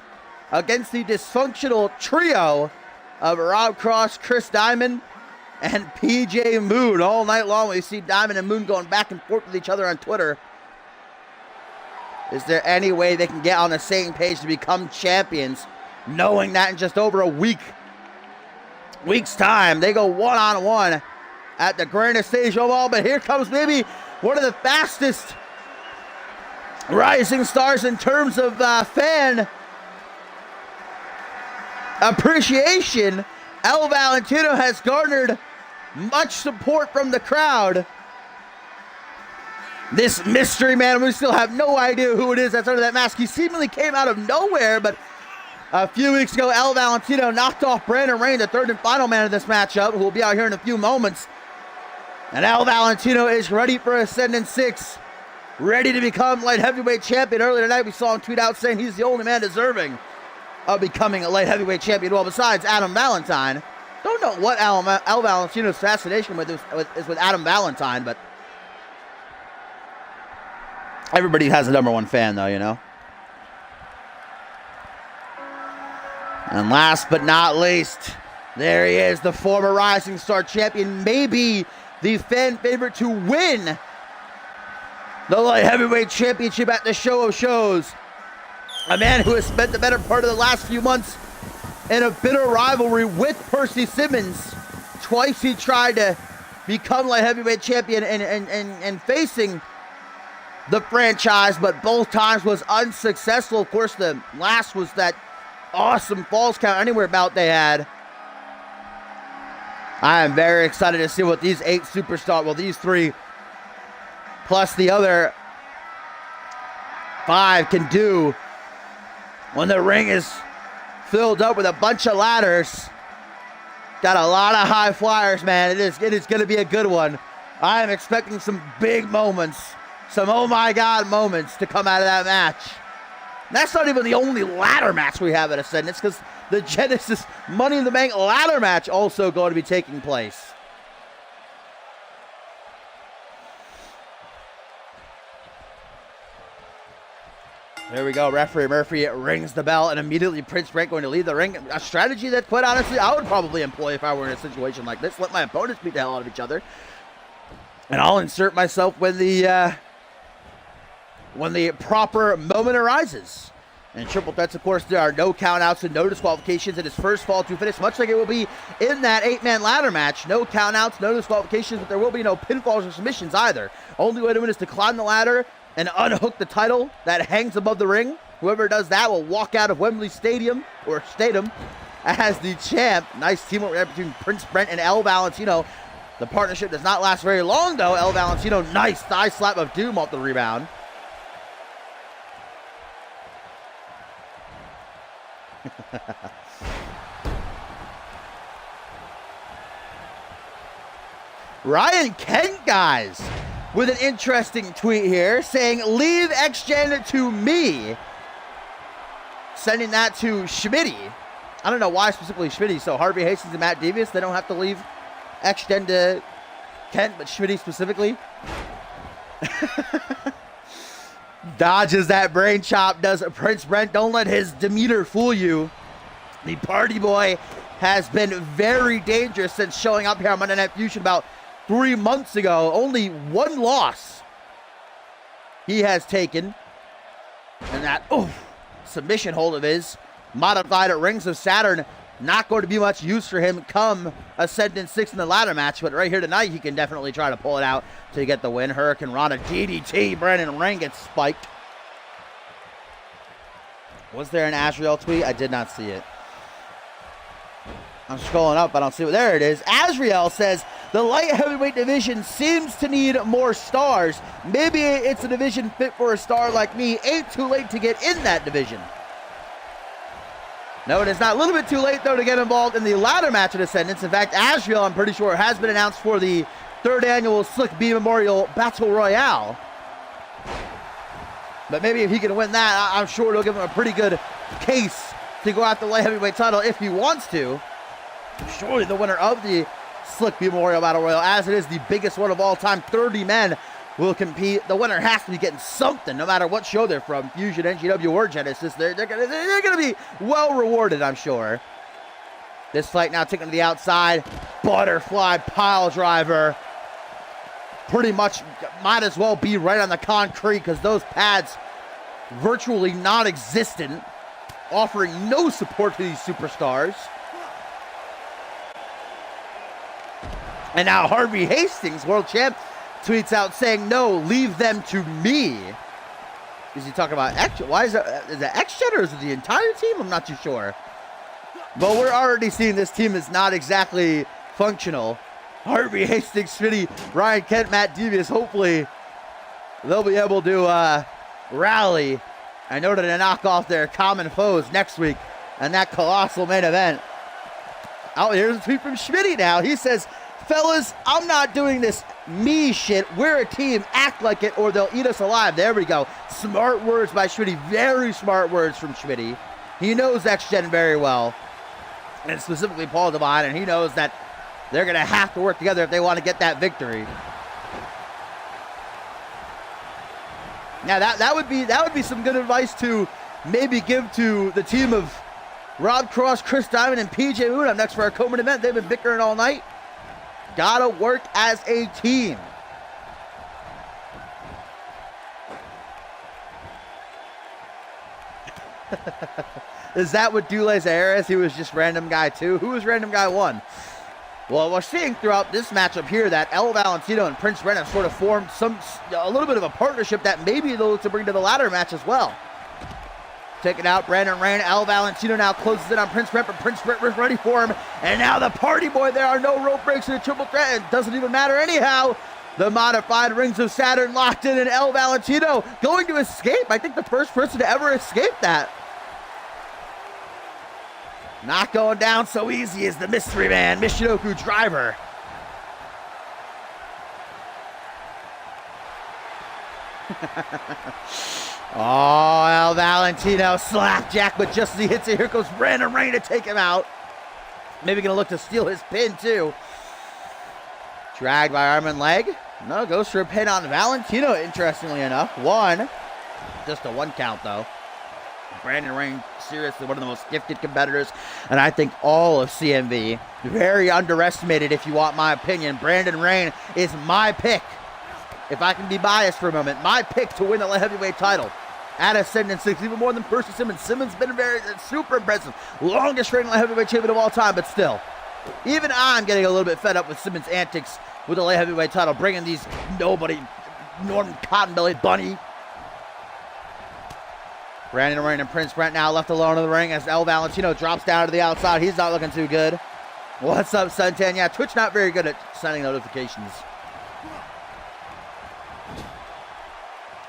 Speaker 1: against the dysfunctional trio of Rob Cross, Chris Diamond, and PJ Moon. All night long we see Diamond and Moon going back and forth with each other on Twitter. Is there any way they can get on the same page to become champions, knowing that in just over a week's time they go one-on-one at the grandest stage of all? But here comes maybe one of the fastest rising stars in terms of fan appreciation. El Valentino has garnered much support from the crowd. This mystery man, we still have no idea who it is that's under that mask. He seemingly came out of nowhere, but a few weeks ago, El Valentino knocked off Brandon Rain, the third and final man of this matchup, who will be out here in a few moments. And El Valentino is ready for Ascendant 6, ready to become light heavyweight champion. Earlier tonight, we saw him tweet out saying he's the only man deserving of becoming a light heavyweight champion. Well, besides Adam Valentine. Don't know what El Valentino's fascination is with Adam Valentine, but everybody has a number one fan, though, you know. And last but not least, there he is, the former Rising Star champion, maybe the fan favorite to win the Light Heavyweight Championship at the Show of Shows. A man who has spent the better part of the last few months in a bitter rivalry with Percy Simmons. Twice he tried to become Light Heavyweight Champion and facing the franchise, but both times was unsuccessful. Of course, the last was that awesome Falls Count Anywhere bout they had. I am very excited to see what these 8 superstars, well, these 3 plus the other 5 can do when the ring is filled up with a bunch of ladders. Got a lot of high flyers, man. It is going to be a good one. I am expecting some big moments, some oh my God moments to come out of that match. And that's not even the only ladder match we have at Ascendance, because the Genesis Money in the Bank ladder match also going to be taking place. There we go. Referee Murphy rings the bell, and immediately Prince Brent going to leave the ring. A strategy that, quite honestly, I would probably employ if I were in a situation like this. Let my opponents beat the hell out of each other, and I'll insert myself when the proper moment arises. And triple threats, of course, there are no countouts and no disqualifications in his first fall to finish, much like it will be in that 8-man ladder match. No countouts, no disqualifications, but there will be no pinfalls or submissions either. Only way to win is to climb the ladder and unhook the title that hangs above the ring. Whoever does that will walk out of Wembley Stadium, or Statham, as the champ. Nice teamwork between Prince Brent and El Valentino. The partnership does not last very long, though. El Valentino, nice thigh slap of doom off the rebound. Ryan Kent, guys, with an interesting tweet here saying, leave X-Gen to me. Sending that to Schmitty. I don't know why specifically Schmitty. So Harvey Hastings and Matt Devious, they don't have to leave X-Gen to Kent, but Schmitty specifically. Dodges that brain chop, does Prince Brent. Don't let his demeanor fool you. The party boy has been very dangerous since showing up here on Monday Night Fusion about 3 months ago. Only 1 loss he has taken. And that submission hold of his, modified at Rings of Saturn, not going to be much use for him come Ascendant 6 in the ladder match, but right here tonight he can definitely try to pull it out to get the win. Hurricane Rana DDT, Brandon Ring gets spiked. Was there an Azrael tweet? I did not see it. I'm scrolling up, I don't see it. There it is. Azrael says, the light heavyweight division seems to need more stars. Maybe it's a division fit for a star like me. Ain't too late to get in that division. No, it is not. A little bit too late, though, to get involved in the ladder match at Ascendance. In fact, Azrael, I'm pretty sure, has been announced for the 3rd annual Slick B Memorial Battle Royale. But maybe if he can win that, I'm sure it'll give him a pretty good case to go after the light heavyweight title if he wants to. Surely the winner of the Slick B Memorial Battle Royal, as it is the biggest one of all time, 30 men will compete. The winner has to be getting something, no matter what show they're from, Fusion, NGW, or Genesis. They're gonna be well rewarded, I'm sure. This fight now taken to the outside. Butterfly pile driver. Pretty much might as well be right on the concrete because those pads virtually non-existent, offering no support to these superstars. And now Harvey Hastings, world champ, tweets out saying, no, leave them to me. Is he talking about X? Why is it X-Gen or is it the entire team? I'm not too sure. But we're already seeing this team is not exactly functional. Harvey Hastings, Smitty, Ryan Kent, Matt Devious, hopefully they'll be able to rally in order to knock off their common foes next week and that colossal main event. Oh, here's a tweet from Schmitty now. He says, fellas, I'm not doing this me shit. We're a team. Act like it or they'll eat us alive. There we go. Smart words by Schmitty. Very smart words from Schmitty. He knows X-Gen very well. And specifically Paul Devine. And he knows that they're going to have to work together if they want to get that victory. Now that would be some good advice to maybe give to the team of Rob Cross, Chris Diamond, and PJ Moon up next for our co-main event. They've been bickering all night. Gotta work as a team. Is that what Dule's error is? He was just random guy 2? Who was random guy 1? Well, we're seeing throughout this matchup here that El Valentino and Prince Brent have sort of formed a little bit of a partnership that maybe they'll look to bring to the ladder match as well. Taking out Brandon Rain. El Valentino now closes in on Prince Brent, but Prince Brent was ready for him. And now the party boy, there are no rope breaks in a triple threat. It doesn't even matter anyhow. The modified Rings of Saturn locked in, and El Valentino going to escape. I think the first person to ever escape that. Not going down so easy as the mystery man, Michinoku Driver. Oh, El Valentino slapjack, but just as he hits it, here goes Brandon Rain to take him out. Maybe gonna look to steal his pin too. Dragged by arm and leg. No, goes for a pin on Valentino, interestingly enough. One. Just a 1 count though. Brandon Rain, seriously one of the most gifted competitors, and I think all of CMV. Very underestimated if you want my opinion. Brandon Rain is my pick. If I can be biased for a moment, my pick to win the light heavyweight title at Ascendant 6, even more than Percy Simmons. Simmons been super impressive. Longest reigning light heavyweight champion of all time, but still. Even I'm getting a little bit fed up with Simmons' antics with the light heavyweight title, bringing these nobody, Norman Cottonbelly Bunny. Brandon Rain and Prince Brent now left alone in the ring as El Valentino drops down to the outside. He's not looking too good. What's up, Suntan? Yeah, Twitch not very good at sending notifications.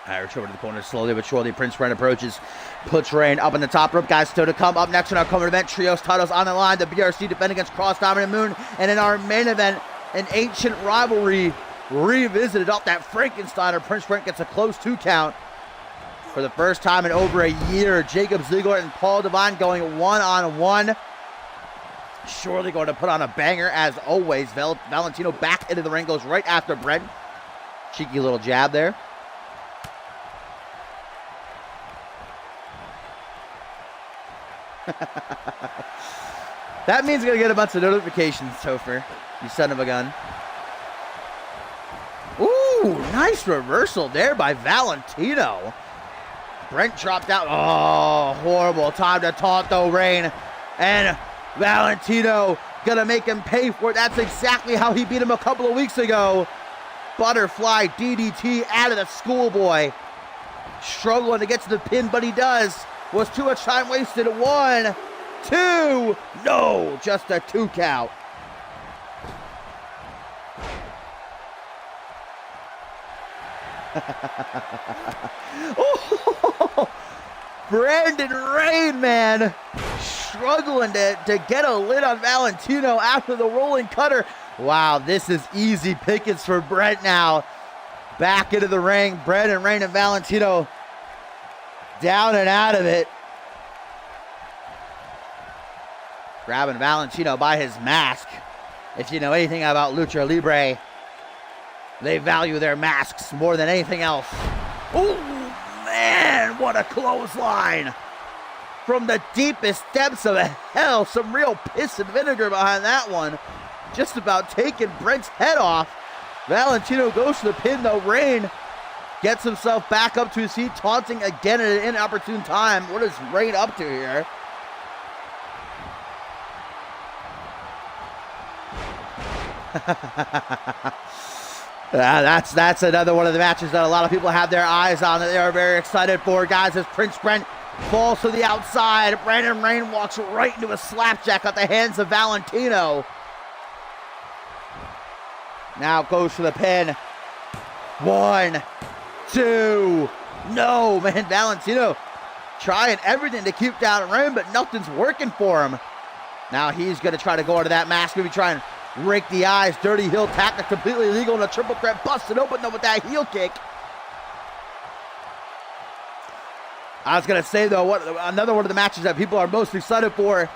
Speaker 1: Irish over to the corner slowly but surely. Prince Brent approaches, puts Rain up in the top rope. Guys still to come. Up next in our common event, trios titles on the line. The BRC defend against Cross Diamond and Moon. And in our main event, an ancient rivalry revisited off that Frankensteiner. Prince Brent gets a close 2 count. For the first time in over a year, Jacob Ziegler and Paul Devine going one-on-one. Surely going to put on a banger as always. Valentino back into the ring, goes right after Brent. Cheeky little jab there. That means you're going to get a bunch of notifications, Topher. You son of a gun. Ooh, nice reversal there by Valentino. Brent dropped out. Oh, horrible. Time to taunt though, Rain. And Valentino going to make him pay for it. That's exactly how he beat him a couple of weeks ago. Butterfly DDT out of the schoolboy. Struggling to get to the pin, but he does. Was too much time wasted. 1, 2. No, just a 2 count. Oh, Brandon Rain, man, struggling to get a lid on Valentino after the rolling cutter. Wow, this is easy pickings for Brent now. Back into the ring, Brandon Rain and Valentino down and out of it. Grabbing Valentino by his mask. If you know anything about Lucha Libre, they value their masks more than anything else. Oh, man, what a clothesline. From the deepest depths of hell, some real piss and vinegar behind that one. Just about taking Brent's head off. Valentino goes to the pin, though. Rain gets himself back up to his feet, taunting again at an inopportune time. What is Rain up to here? That's another one of the matches that a lot of people have their eyes on, that they are very excited for, guys, as Prince Brent falls to the outside. Brandon Rain walks right into a slapjack at the hands of Valentino. Now goes for the pin. 1, 2. No, man, Valentino trying everything to keep down Rain, but nothing's working for him. Now he's going to try to go into that mask, maybe try and rake the eyes. Dirty heel tactic, completely illegal, and a triple threat busted open though with that heel kick. I was going to say though, another one of the matches that people are most excited for,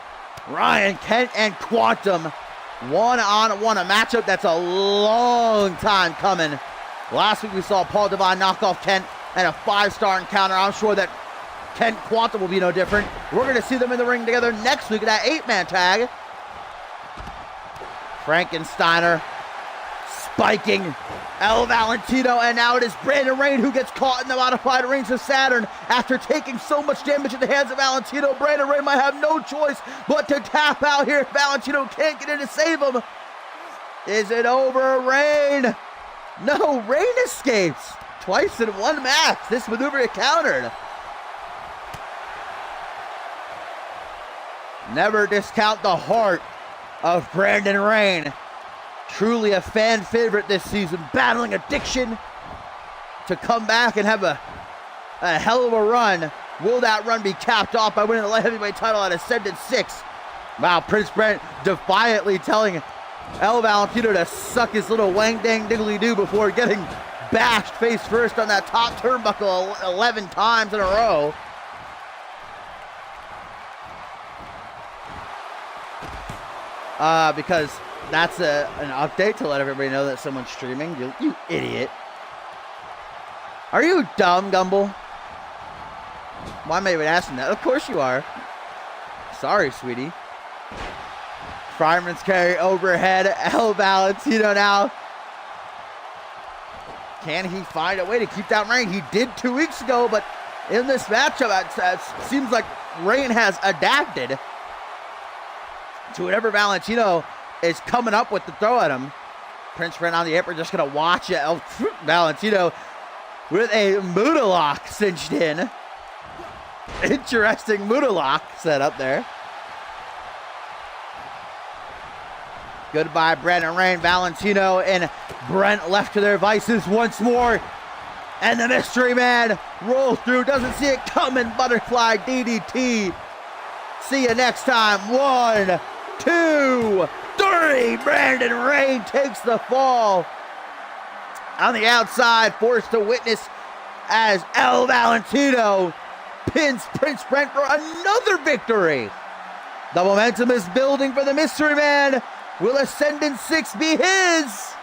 Speaker 1: Ryan Kent and Quantum, one-on-one, a matchup that's a long time coming. Last week we saw Paul Devine knock off Kent and a 5-star encounter. I'm sure that Kent Quantum will be no different. We're going to see them in the ring together next week in that 8-man tag. Frankensteiner spiking El Valentino, and now it is Brandon Rain who gets caught in the modified rings of Saturn. After taking so much damage at the hands of Valentino, Brandon Rain might have no choice but to tap out here if Valentino can't get in to save him. Is it over, Rain? No, Rain escapes. Twice in one match. This maneuver is countered. Never discount the heart of Brandon Rain. Truly a fan favorite this season, battling addiction to come back and have a hell of a run. Will that run be capped off by winning the light heavyweight title at Ascendant 6? Wow, Prince Brent defiantly telling El Valentino to suck his little wang dang diggly doo before getting bashed face first on that top turnbuckle 11 times in a row. Because that's an update to let everybody know that someone's streaming. You idiot. Are you dumb, Gumble? Why am I even asking that? Of course you are. Sorry, sweetie. Fireman's carry overhead. El Valentino now. Can he find a way to keep down Rain? He did 2 weeks ago, but in this matchup, it seems like Rain has adapted to whatever Valentino is coming up with to throw at him. Prince Brent on the apron, just going to watch it. Valentino with a Muda lock cinched in. Interesting Muda lock set up there. Goodbye, Brandon Rain. Valentino and Brent left to their vices once more. And the mystery man rolls through, doesn't see it coming. Butterfly DDT. See you next time. 1, 2, 3. Brandon Rain takes the fall. On the outside, forced to witness as El Valentino pins Prince Brent for another victory. The momentum is building for the mystery man. Will Ascendant 6 be his?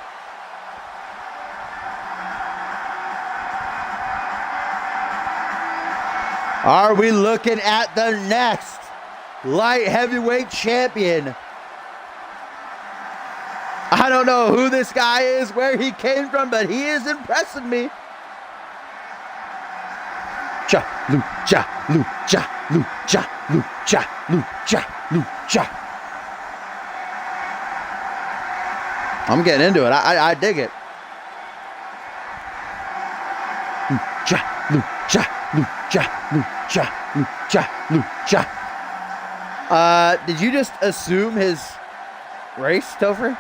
Speaker 1: Are we looking at the next light heavyweight champion? I don't know who this guy is, where he came from, but he is impressing me. Lucha, lucha, lucha, lucha, lucha, lucha, lucha. I'm getting into it. I dig it. Lucha, lucha, lucha, lucha, lucha, lucha. Did you just assume his race, Topher?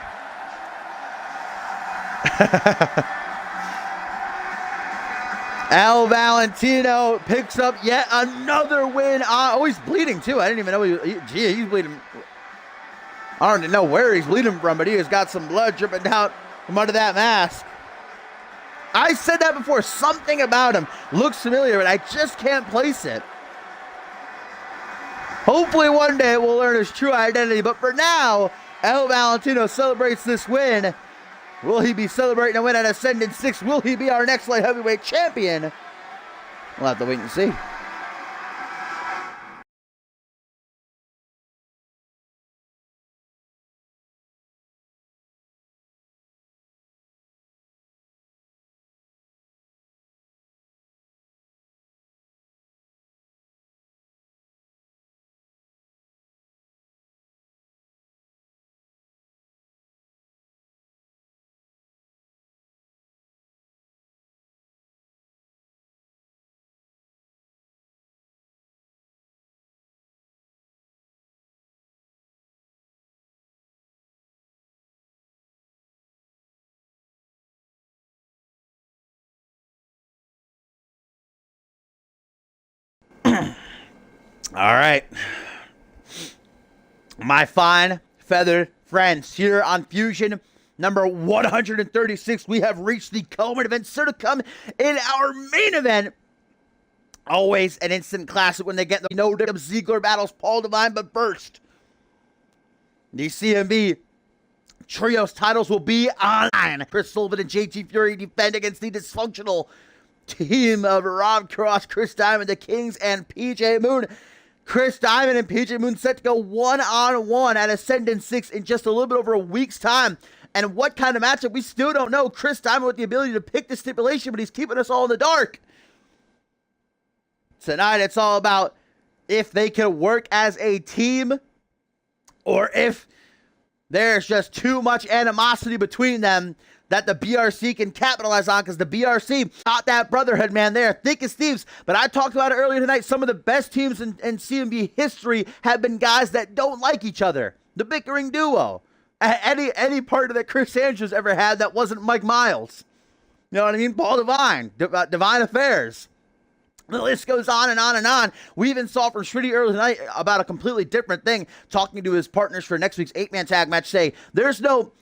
Speaker 1: El Valentino picks up yet another win. Oh, he's bleeding too. I didn't even know he's bleeding. I don't even know where he's bleeding from, but he has got some blood dripping down from under that mask. I said that before. Something about him looks familiar, but I just can't place it. Hopefully one day we'll learn his true identity, but for now, El Valentino celebrates this win. Will he be celebrating a win at Ascendant 6? Will he be our next light heavyweight champion? We'll have to wait and see. All right. My fine feathered friends, here on Fusion number 136, we have reached the co-main event. So to come in our main event, always an instant classic when they get the no Ziggler battles Paul Devine, but first, the CMV Trios titles will be online. Chris Sullivan and JT Fury defend against the dysfunctional team of Rob Cross, Chris Diamond, the Kings, and PJ Moon. Chris Diamond and PJ Moon set to go one-on-one at Ascendant 6 in just a little bit over a week's time. and what kind of matchup, we still don't know. Chris Diamond with the ability to pick the stipulation, but he's keeping us all in the dark. Tonight, it's all about if they can work as a team or if there's just too much animosity between them that the BRC can capitalize on, because the BRC got that brotherhood, man. They're thick as thieves. But I talked about it earlier tonight. Some of the best teams in CMV history have been guys that don't like each other. The bickering duo. Any partner that Chris Andrews ever had that wasn't Mike Miles. You know what I mean? Paul Divine. Divine Affairs. The list goes on and on and on. We even saw from Shritty earlier tonight about a completely different thing, talking to his partners for next week's 8-man tag match, say there's no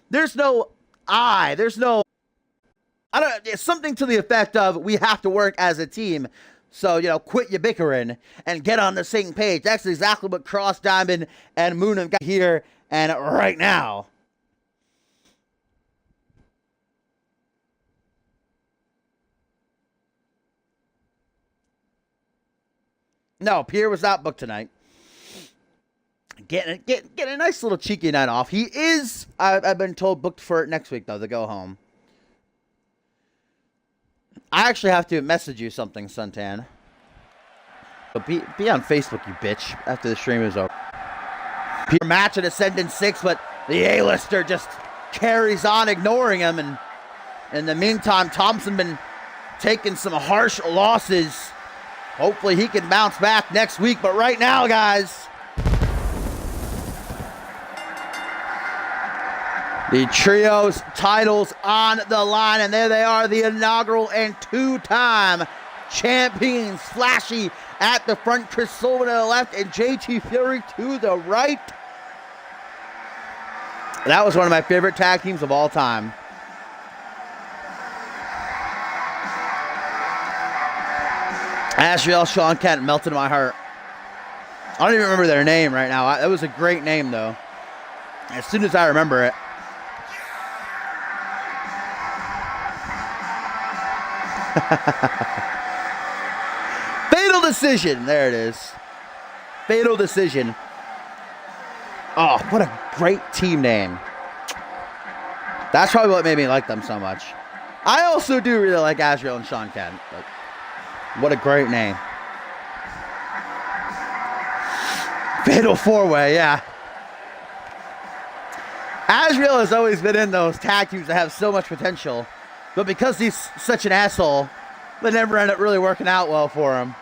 Speaker 1: it's something to the effect of, we have to work as a team. So, you know, quit your bickering and get on the same page. That's exactly what Cross, Diamond, and Moon have got here and right now. No, Pierre was not booked tonight. Getting a nice little cheeky night off. He is, I've been told, booked for next week, though, to go home. I actually have to message you something, Suntan. But be on Facebook, you bitch, after the stream is over. Pierre match at Ascendant 6, but the A-lister just carries on, ignoring him. And in the meantime, Thompson been taking some harsh losses. Hopefully he can bounce back next week. But right now, guys, the trio's titles on the line, and there they are, the inaugural and two-time champions. Flashy at the front, Chris Sullivan to the left, and JT Fury to the right. That was one of my favorite tag teams of all time. Asriel, Sean Kent melted my heart. I don't even remember their name right now. That was a great name, though. As soon as I remember it. Fatal Decision. There it is. Fatal Decision. Oh, what a great team name. That's probably what made me like them so much. I also do really like Asriel and Sean Kent. But what a great name. Fatal 4-way, yeah. Asriel has always been in those tag teams that have so much potential. But because he's such an asshole, they never end up really working out well for him.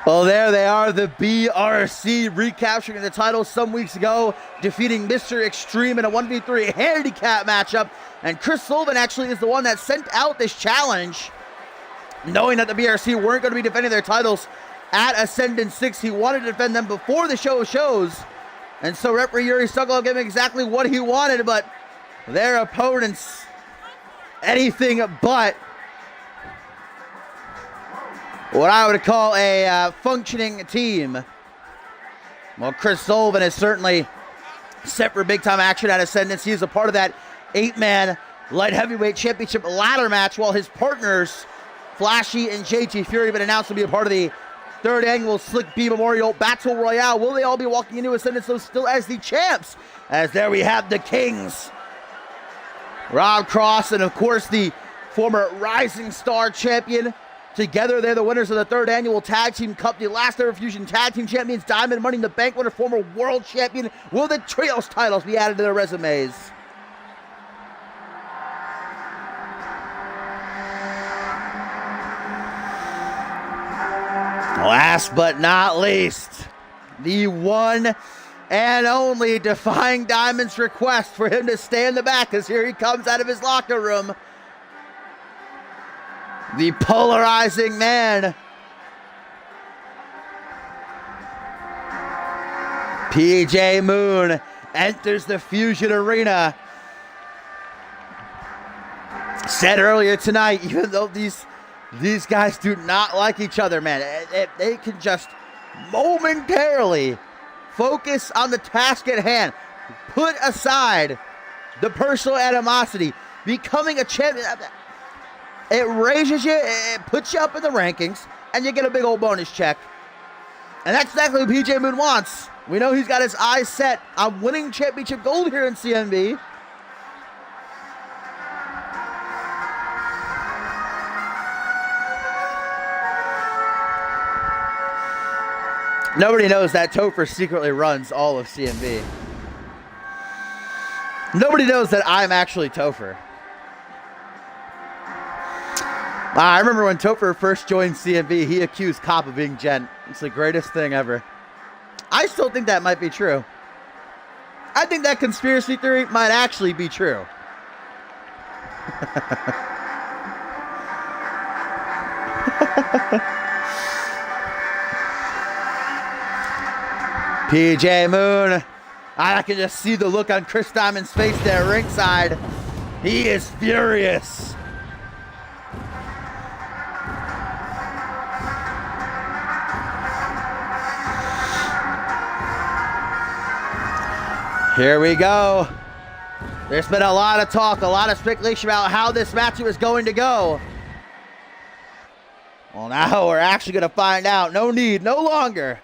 Speaker 1: Well, there they are, the BRC recapturing the title some weeks ago, defeating Mr. Extreme in a 1v3 handicap matchup. And Chris Sullivan actually is the one that sent out this challenge, knowing that the BRC weren't going to be defending their titles at Ascendant 6. He wanted to defend them before the show shows. And so referee Yuri Sokolov gave him exactly what he wanted, but their opponents, anything but what I would call a functioning team. Well, Chris Sullivan is certainly set for big-time action at Ascendance. He is a part of that 8-man light heavyweight championship ladder match, while his partners, Flashy and JT Fury, have been announced to be a part of the 3rd annual Slick B Memorial Battle Royale. Will they all be walking into Ascendance, though, still as the champs? As there we have the Kings, Rob Cross, and of course the former Rising Star champion. Together, they're the winners of the 3rd annual Tag Team Cup, the last ever Fusion Tag Team Champions, Diamond Money in the Bank winner, former World Champion. Will the Trios titles be added to their resumes? Last but not least, the one and only Defying Diamond's request for him to stay in the back, as here he comes out of his locker room. The polarizing man, PJ Moon, enters the Fusion Arena. Said earlier tonight, even though these guys do not like each other, man, they can just momentarily focus on the task at hand, put aside the personal animosity, becoming a champion. It raises you, it puts you up in the rankings, and you get a big old bonus check. And that's exactly what PJ Moon wants. We know he's got his eyes set on winning championship gold here in CMV. Nobody knows that Topher secretly runs all of CMV. Nobody knows that I'm actually Topher. I remember when Topher first joined CMV, he accused Cop of being gent. It's the greatest thing ever. I still think that might be true. I think that conspiracy theory might actually be true. PJ Moon. I can just see the look on Chris Diamond's face there ringside. He is furious. Here we go. There's been a lot of talk, a lot of speculation about how this match was going to go. Well, now we're actually going to find out. No need, no longer.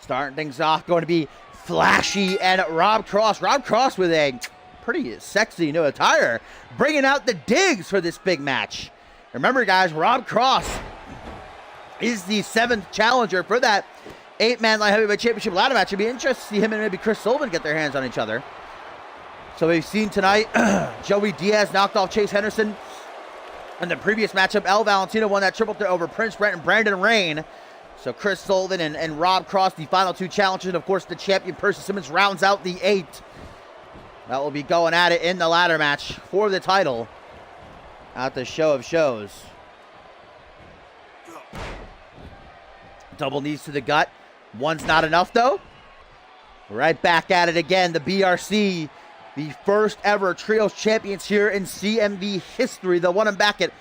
Speaker 1: Starting things off, going to be Flashy and Rob Cross. Rob Cross with a pretty sexy new attire, bringing out the digs for this big match. Remember, guys, Rob Cross is the 7th challenger for that 8-man light heavyweight championship ladder match. It'd be interesting to see him and maybe Chris Sullivan get their hands on each other. So we've seen tonight, Joey Diaz knocked off Chase Henderson. In the previous matchup, El Valentino won that triple threat over Prince Brent and Brandon Rain. So Chris Sullivan and Rob Cross, the final 2 challengers. And of course, the champion Percy Simmons rounds out the 8. That will be going at it in the ladder match for the title at the Show of Shows. Double knees to the gut. One's not enough, though. Right back at it again. The BRC, the first ever trios champions here in CMV history. They'll want him back at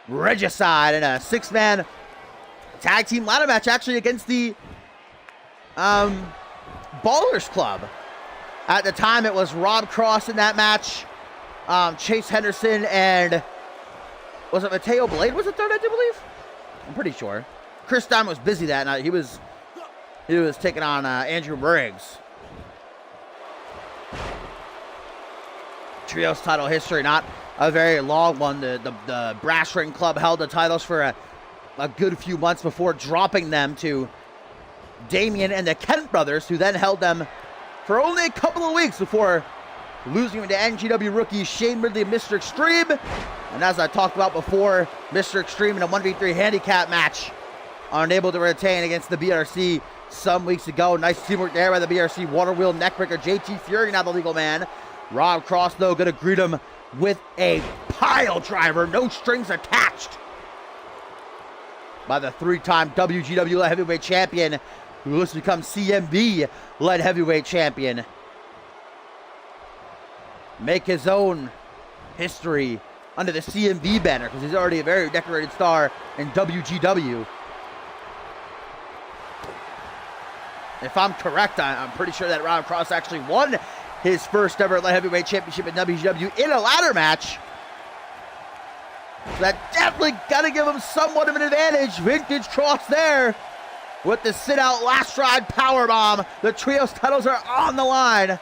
Speaker 1: Regicide in a 6-man tag team ladder match, actually against the Ballers Club. At the time, it was Rob Cross in that match. Chase Henderson and was it Mateo Blade was the third, I do believe? I'm pretty sure. Chris Diamond was busy that night. He was taking on Andrew Briggs. Trios title history, not a very long one. The Brass Ring Club held the titles for a good few months before dropping them to Damien and the Kent brothers, who then held them for only a couple of weeks before losing them to NGW rookies Shane Ridley and Mr. Extreme. And as I talked about before, Mr. Extreme in a 1v3 handicap match, unable to retain against the BRC some weeks ago. Nice teamwork there by the BRC. Water Wheel Neckbreaker. JT Fury, now the legal man. Rob Cross, though, going to greet him with a pile driver. No strings attached. By the 3-time WGW Light Heavyweight Champion, who looks to become CMV Light Heavyweight Champion. Make his own history under the CMV banner, because he's already a very decorated star in WGW. If I'm correct, I'm pretty sure that Rob Cross actually won his first ever Light Heavyweight Championship in WGW in a ladder match. So that definitely got to give him somewhat of an advantage. Vintage Cross there with the sit-out last ride powerbomb. The trios titles are on the line.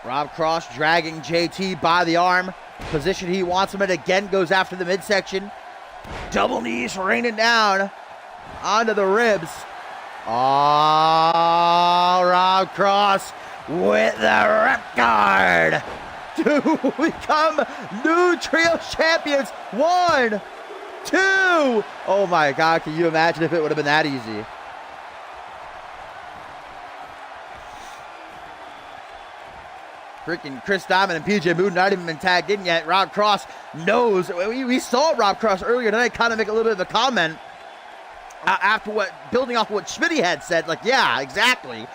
Speaker 1: Rob Cross dragging JT by the arm. Position he wants him in again, goes after the midsection. Double knees raining down onto the ribs. Oh, Rob Cross with the rep guard to become new trio champions. 1, 2. Oh my God, can you imagine if it would have been that easy? Freaking Chris Diamond and PJ Moon not even been tagged in yet. Rob Cross knows. We saw Rob Cross earlier tonight kind of make a little bit of a comment after building off what Schmitty had said. Like, yeah, exactly.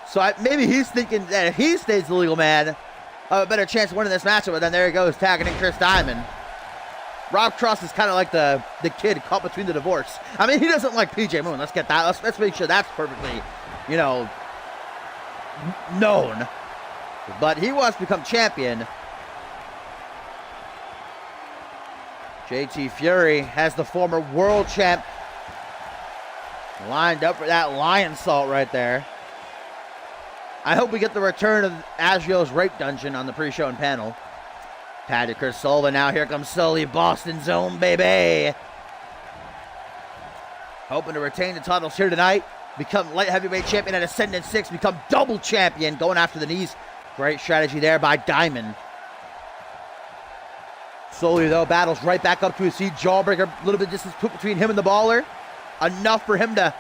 Speaker 1: So maybe he's thinking that if he stays the legal man, a better chance of winning this matchup. But then there he goes, tagging in Chris Diamond. Rob Cross is kind of like the kid caught between the divorce. I mean, he doesn't like PJ Moon. Let's get that. Let's make sure that's perfectly, known. But he wants to become champion. JT Fury has the former world champ Lined up for that lion salt right there. I hope we get the return of Asrio's rape dungeon on the pre-show and panel. Pad to Chris Sullivan. Now here comes Sully, Boston Zone, baby. Hoping to retain the titles here tonight. Become light heavyweight champion at Ascendant 6. Become double champion. Going after the knees. Great strategy there by Diamond. Sully, though, battles right back up to his feet. Jawbreaker, a little bit of distance put between him and the baller. Enough for him to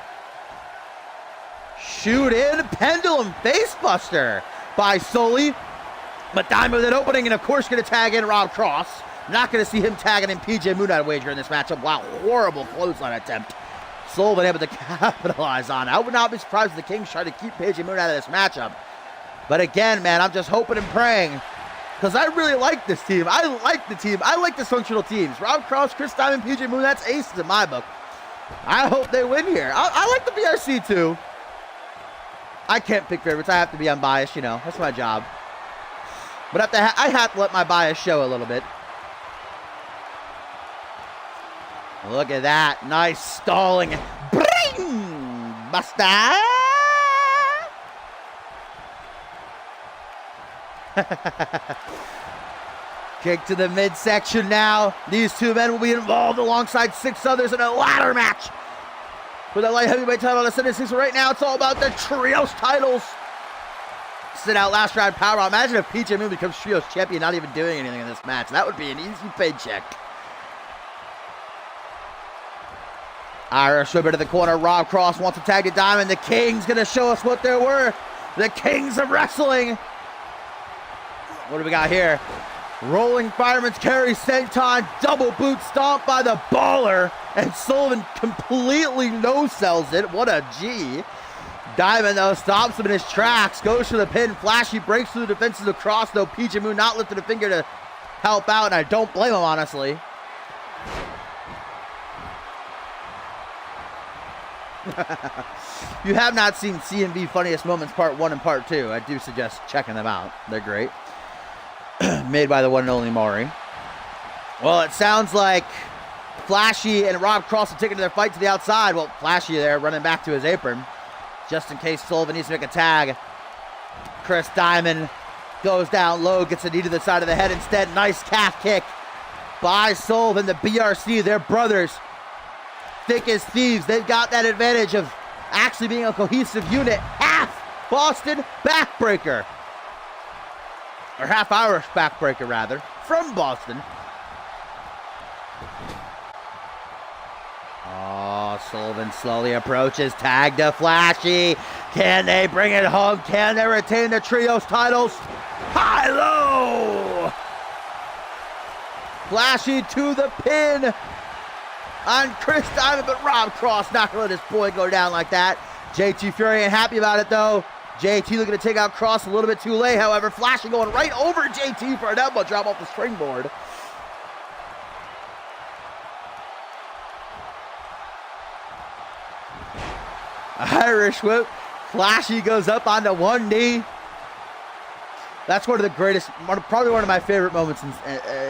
Speaker 1: shoot in. Pendulum facebuster by Sully. But Diamond with an opening, and of course going to tag in Rob Cross. Not going to see him tagging in PJ Moon out of wager in this matchup. Wow, horrible clothesline attempt. Sullivan able to capitalize on it. I would not be surprised if the Kings try to keep PJ Moon out of this matchup. But again, man, I'm just hoping and praying, because I really like this team. I like the team. I like dysfunctional teams. Rob Cross, Chris Diamond, PJ Moon, that's aces in my book. I hope they win here. I like the BRC too. I can't pick favorites. I have to be unbiased, you know. That's my job. But I have to let my bias show a little bit. Look at that. Nice stalling. Bring! Buster! Kick to the midsection now. These two men will be involved alongside 6 others in a ladder match for the light heavyweight title on the Ascendant 6. Right now, it's all about the trios titles. Sit out last round power. Imagine if PJ Moon becomes trios champion, not even doing anything in this match. That would be an easy paycheck. Irish Whipper to the corner. Rob Cross wants to tag to Diamond. The King's going to show us what they're worth. The Kings of Wrestling. What do we got here? Rolling Fireman's Carry Senton. Double boot stomp by the baller. And Sullivan completely no-sells it. What a G. Diamond, though, stops him in his tracks. Goes for the pin. Flashy breaks through the defenses of Cross, though. PJ Moon not lifting a finger to help out. And I don't blame him, honestly. You have not seen CMV Funniest Moments Part 1 and Part 2. I do suggest checking them out. They're great. Made by the one and only Maury. Well, it sounds like Flashy and Rob Cross are taking their fight to the outside. Well, Flashy there running back to his apron, just in case Sullivan needs to make a tag. Chris Diamond goes down low, gets a knee to the side of the head instead. Nice calf kick by Sullivan. The BRC, they're brothers. Thick as thieves. They've got that advantage of actually being a cohesive unit. Half Boston backbreaker. Or half Irish backbreaker, rather. From Boston. Oh, Sullivan slowly approaches. Tag to Flashy. Can they bring it home? Can they retain the trios titles? High-low! Flashy to the pin on Chris Diamond, but Rob Cross not going to let his boy go down like that. JT Fury ain't happy about it, though. JT looking to take out Cross a little bit too late, however. Flashy going right over JT for an elbow drop off the springboard. Irish whip. Flashy goes up onto one knee. That's one of the greatest, probably one of my favorite moments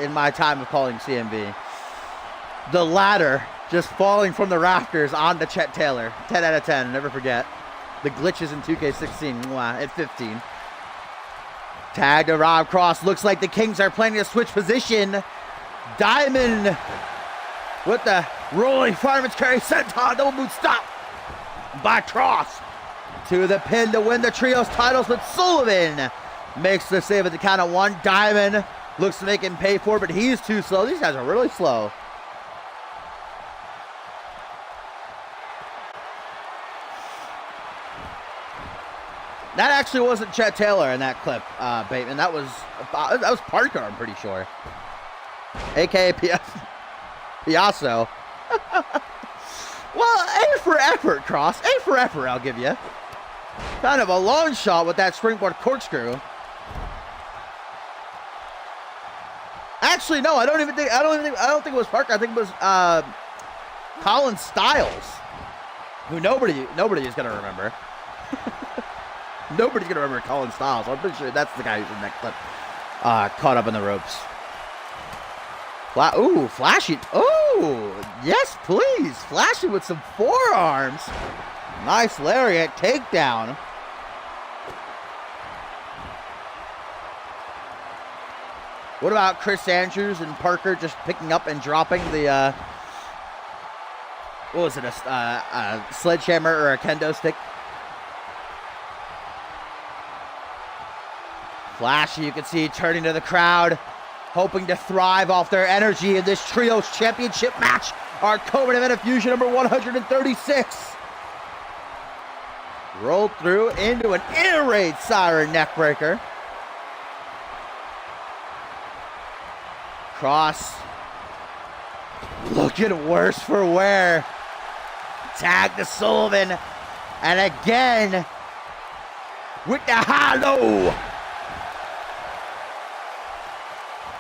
Speaker 1: in my time of calling CMV. The ladder just falling from the rafters onto Chet Taylor. 10 out of 10, never forget. The glitches in 2K16 at 15. Tag to Rob Cross. Looks like the Kings are planning to switch position. Diamond with the rolling Fireman's Carry Senton. Double boot stop by Cross. To the pin to win the trios titles, but Sullivan makes the save at the count of 1. Diamond looks to make him pay for it, but he's too slow. These guys are really slow. That actually wasn't Chet Taylor in that clip, Bateman. That was Parker, I'm pretty sure. AKA Piasso. Well, A for effort, Cross. A for effort, I'll give you. Kind of a long shot with that springboard corkscrew. Actually, no, I don't think it was Parker. I think it was Colin Styles, who nobody is gonna remember. Nobody's gonna remember Colin Styles. I'm pretty sure that's the guy who's in that clip. Caught up in the ropes. Ooh, Flashy. Ooh. Ooh, yes, please. Flashing with some forearms. Nice lariat takedown. What about Chris Andrews and Parker just picking up and dropping the, what was it, a sledgehammer or a kendo stick? Flashy, you can see, turning to the crowd, hoping to thrive off their energy in this Trios Championship match. Our co-main event of Fusion number 136. Rolled through into an air raid siren neckbreaker. Cross. Looking worse for wear. Tag to Sullivan. And again, with the high-low.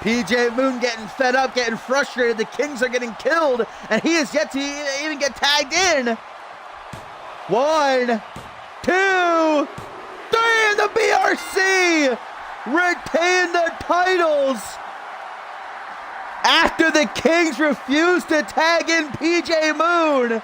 Speaker 1: PJ Moon getting fed up, getting frustrated. The Kings are getting killed, and he is yet to even get tagged in. 1, 2, 3, and the BRC retain the titles after the Kings refused to tag in PJ Moon.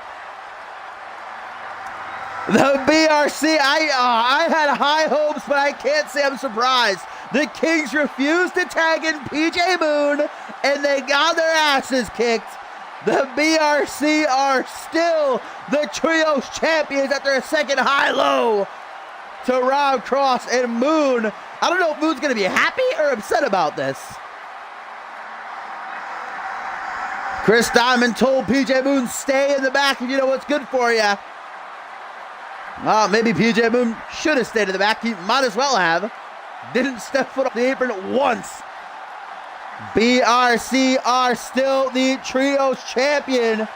Speaker 1: The BRC, I had high hopes, but I can't say I'm surprised. The Kings refused to tag in PJ Moon, and they got their asses kicked. The BRC are still the Trios champions after a second high-low to Rob Cross and Moon. I don't know if Moon's going to be happy or upset about this. Chris Diamond told PJ Moon, stay in the back if you know what's good for you. Well, maybe PJ Moon should have stayed in the back. He might as well have. Didn't step foot off the apron once. BRC are still the Trios champion.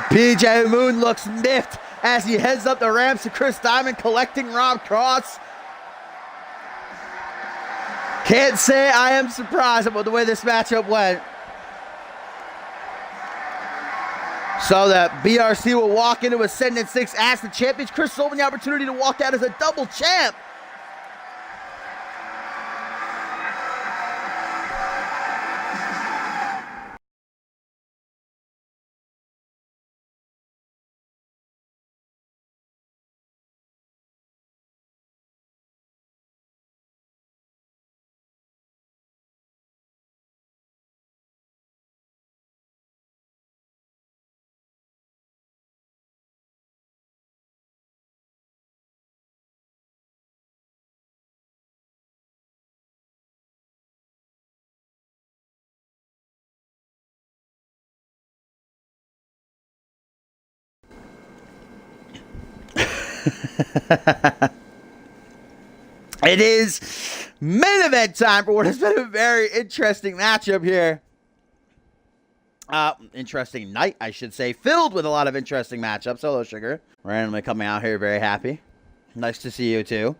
Speaker 1: PJ Moon looks miffed as he heads up the ramps to Chris Diamond, collecting Rob Cross. Can't say I am surprised about the way this matchup went. So the BRC will walk into Ascendant 6 as the champions. Chris Sullivan the opportunity to walk out as a double champ. It is main event time for what has been a very interesting matchup here. Interesting night, I should say, filled with a lot of interesting matchups. Hello, Sugar. Randomly coming out here, very happy. Nice to see you too.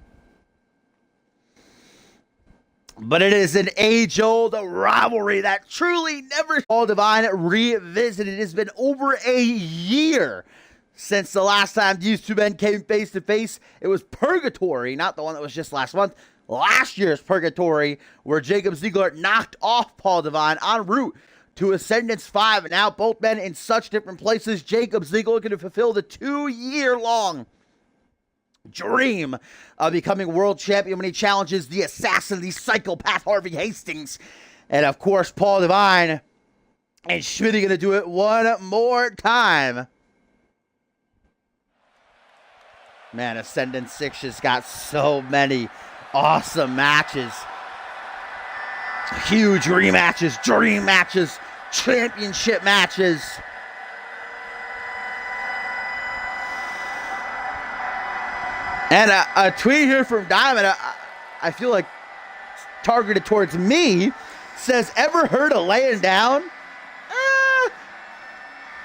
Speaker 1: But it is an age-old rivalry that truly never. Paul Divine revisited. It has been over a year since the last time these two men came face to face. It was Purgatory, not the one that was just last month. Last year's Purgatory, where Jacob Ziegler knocked off Paul Divine en route to Ascendance 5. And now both men in such different places. Jacob Ziegler looking to fulfill the 2-year-long dream of becoming world champion when he challenges the assassin, the psychopath Harvey Hastings. And of course, Paul Divine and Schmidt going to do it one more time. Man, Ascendant 6 has got so many awesome matches. Huge rematches, dream matches, championship matches. And a tweet here from Diamond, I feel like targeted towards me, says, ever heard of laying down?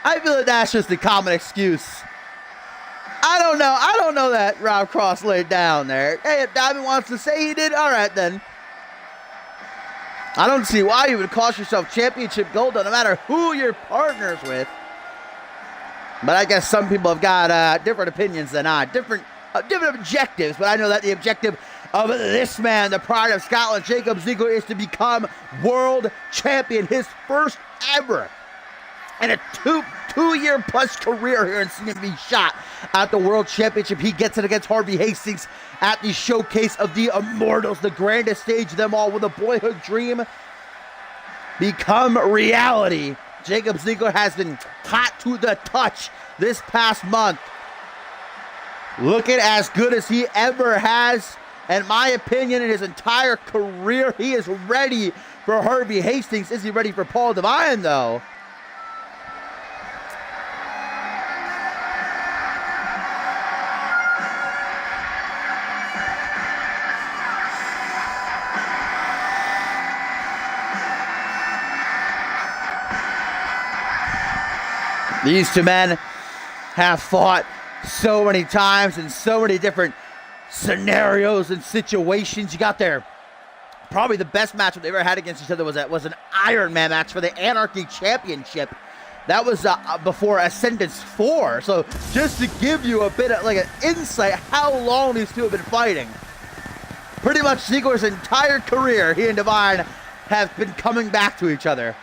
Speaker 1: I feel like that's just a common excuse. I don't know that Rob Cross laid down there. Hey, if Diamond wants to say he did, all right then. I don't see why you would cost yourself championship gold, no matter who you're partners with. But I guess some people have got different opinions than I. Different objectives, but I know that the objective of this man, the pride of Scotland. Jacob Ziegler is to become world champion, his first ever in a two-year plus career here in CMV shot at the World Championship. He gets it against Harvey Hastings at the showcase of the Immortals, the grandest stage of them all. Will the boyhood dream become reality? Jacob Ziegler has been hot to the touch this past month, looking as good as he ever has. In my opinion, in his entire career, he is ready for Harvey Hastings. Is he ready for Paul Devine, though? These two men have fought so many times in so many different scenarios and situations. You got there. Probably the best match that they ever had against each other was an Iron Man match for the Anarchy Championship. That was before Ascendance 4. So just to give you a bit of like an insight how long these two have been fighting. Pretty much Ziegler's entire career, he and Devine have been coming back to each other.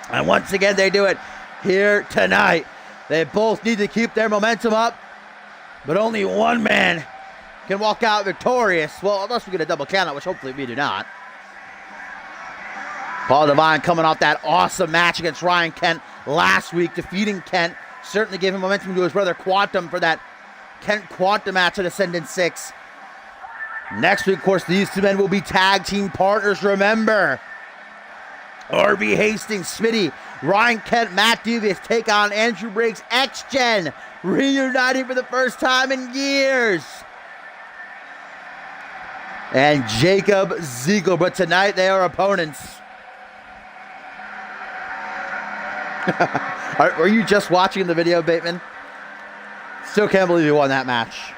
Speaker 1: And once again, they do it here tonight. They both need to keep their momentum up, but only one man can walk out victorious. Well, unless we get a double countout, which hopefully we do not. Paul Devine coming off that awesome match against Ryan Kent last week, defeating Kent. Certainly gave him momentum to his brother Quantum for that Kent Quantum match at Ascendant 6. Next week, of course, these two men will be tag team partners. Remember, Harvey Hastings, Smitty, Ryan Kent, Matt Devious take on Andrew Briggs, X-Gen, reuniting for the first time in years. And Jacob Ziegler, but tonight they are opponents. Are you just watching the video, Bateman? Still can't believe you won that match.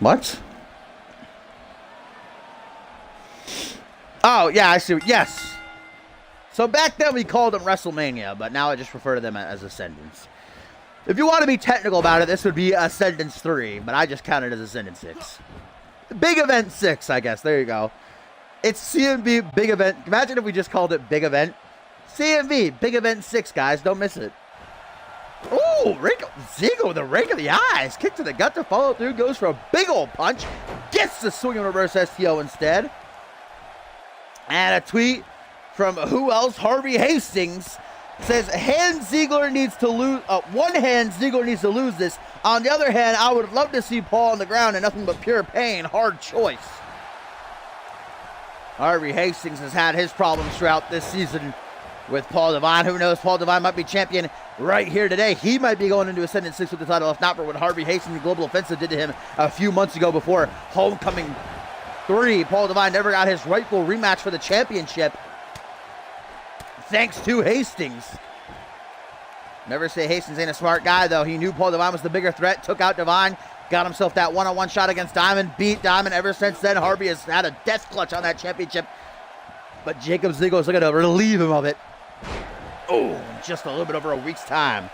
Speaker 1: What? Oh, yeah, I see. Yes. So back then we called them WrestleMania, but now I just refer to them as Ascendance. If you want to be technical about it, this would be Ascendance 3, but I just count it as Ascendance 6. Big Event 6, I guess. There you go. It's CMV Big Event. Imagine if we just called it Big Event. CMV Big Event 6, guys. Don't miss it. Ooh, Ziegler with a rake of the eyes. Kick to the gut to follow through. Goes for a big old punch. Gets the swing and reverse STO instead. And a tweet from who else? Harvey Hastings says, Ziegler needs to lose. One hand, Ziegler needs to lose this. On the other hand, I would love to see Paul on the ground and nothing but pure pain. Hard choice. Harvey Hastings has had his problems throughout this season with Paul Devine. Who knows? Paul Devine might be champion right here today. He might be going into Ascendant 6 with the title, if not for what Harvey Hastings, the Global Offensive, did to him a few months ago before Homecoming 3. Paul Devine never got his rightful rematch for the championship, thanks to Hastings. Never say Hastings ain't a smart guy, though. He knew Paul Devine was the bigger threat, took out Devine, got himself that one-on-one shot against Diamond, beat Diamond. Ever since then, Harvey has had a death clutch on that championship, but Jacob Ziegler is looking to relieve him of it. Oh, just a little bit over a week's time.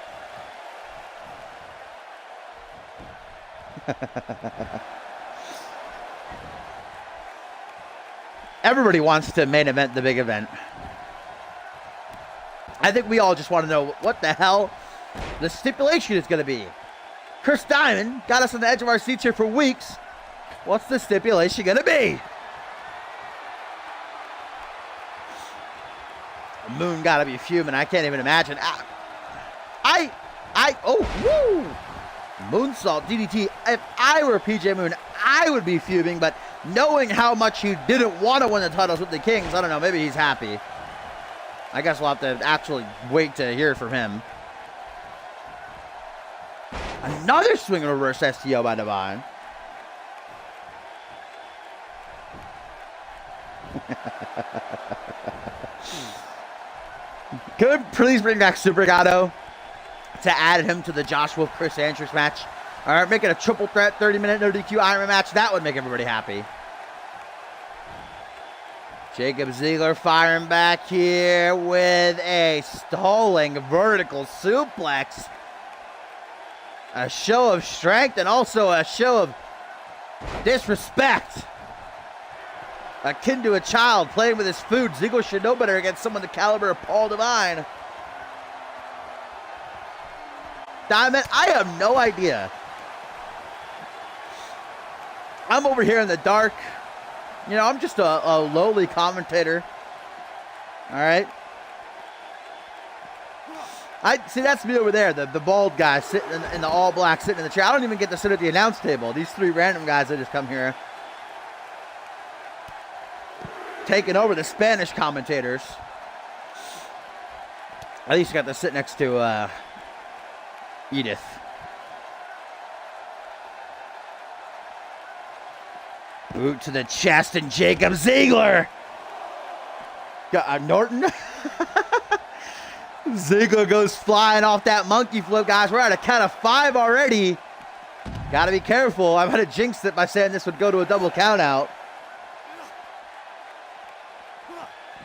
Speaker 1: Everybody wants to main event the big event. I think we all just want to know what the hell the stipulation is going to be. Chris Diamond got us on the edge of our seats here for weeks. What's the stipulation going to be? Moon got to be fuming. I can't even imagine. Oh, woo! Moonsault, DDT. If I were PJ Moon, I would be fuming, but knowing how much he didn't want to win the titles with the Kings, I don't know, maybe he's happy. I guess we'll have to actually wait to hear from him. Another swing and reverse STO by Devine. Could please bring back Super Gato to add him to the Josh Wolf Chris Andrews match. All right, make it a triple threat 30-minute no DQ Iron Man match. That would make everybody happy. Jacob Ziegler firing back here with a stalling vertical suplex. A show of strength and also a show of disrespect. Akin to a child playing with his food. Ziegler should know better against someone the caliber of Paul Devine. Diamond, I have no idea. I'm over here in the dark. You know, I'm just a lowly commentator. All right. See, that's me over there, the bald guy sitting in the all black, sitting in the chair. I don't even get to sit at the announce table. These three random guys that just come here, taking over the Spanish commentators. At least you got to sit next to Edith. Boot to the chest and Jacob Ziegler. Norton. Ziegler goes flying off that monkey flip, guys. We're at a count of 5 already. Got to be careful. I'm going to jinx it by saying this would go to a double count out.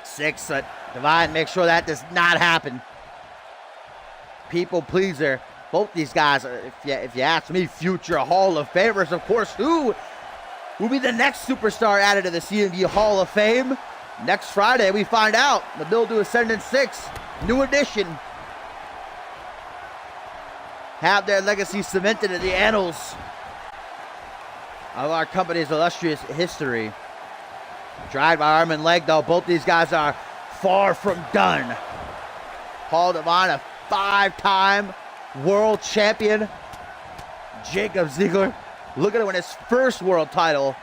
Speaker 1: 6. Devine, make sure that does not happen. People pleaser. Both these guys, if you ask me, future Hall of Famers. Of course, who will be the next superstar added to the CMV Hall of Fame? Next Friday, we find out. The Build to Ascendant 6, new edition. Have their legacy cemented in the annals of our company's illustrious history. Drive by arm and leg, though. Both these guys are far from done. Paul Devine, a 5-time world champion. Jacob Ziegler, look at it, win his first world title.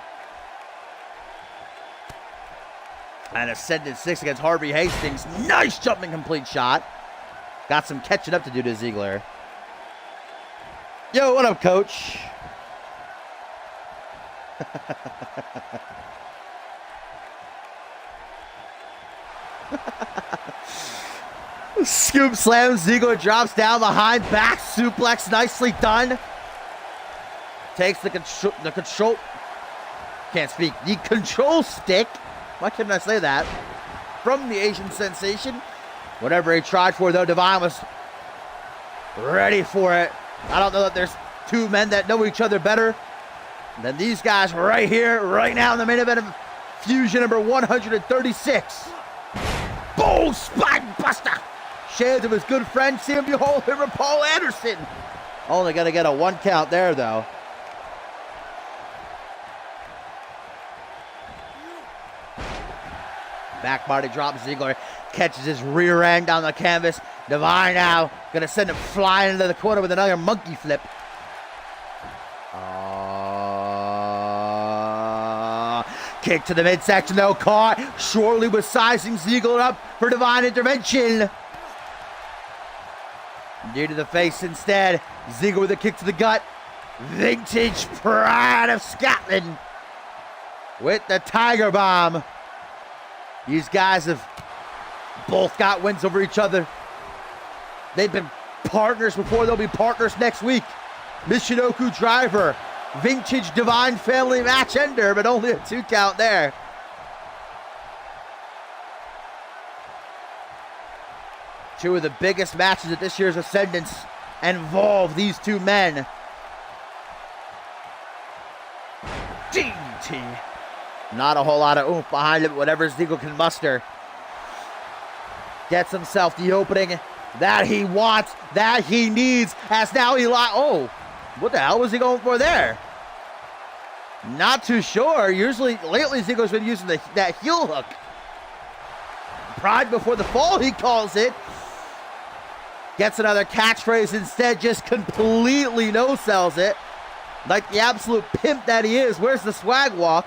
Speaker 1: And Ascendant 6 against Harvey Hastings. Nice jumping complete shot. Got some catching up to do to Ziegler. Yo, what up, coach? Scoop slam. Ziegler drops down behind. Back suplex. Nicely done. Takes the control. Can't speak. The control stick. Why couldn't I say that? From the Asian sensation. Whatever he tried for, though, Devine was ready for it. I don't know that there's two men that know each other better than these guys right here, right now in the main event of Fusion number 136. Boom! Spine buster! Shades of his good friend, CMV Hall of Famer Paul Anderson. Only gonna get a 1 count there, though. Back body drop. Ziegler catches his rear end on the canvas. Devine now gonna send him flying into the corner with another monkey flip. Kick to the midsection, though. Caught. Shorely was sizing Ziegler up for divine intervention. Knee to the face instead. Ziegler with a kick to the gut. Vintage pride of Scotland with the Tiger Bomb. These guys have both got wins over each other. They've been partners before. They'll be partners next week. Michinoku Driver. Vintage Divine Family match ender, but only a 2 count there. Two of the biggest matches at this year's Ascendance involve these two men. DT. Not a whole lot of oomph behind it, whatever Ziegler can muster. Gets himself the opening that he wants, that he needs, as now he oh, what the hell was he going for there? Not too sure. Usually, lately, Ziegler's been using that heel hook. Pride before the fall, he calls it. Gets another catchphrase instead, just completely no-sells it. Like the absolute pimp that he is. Where's the swag walk?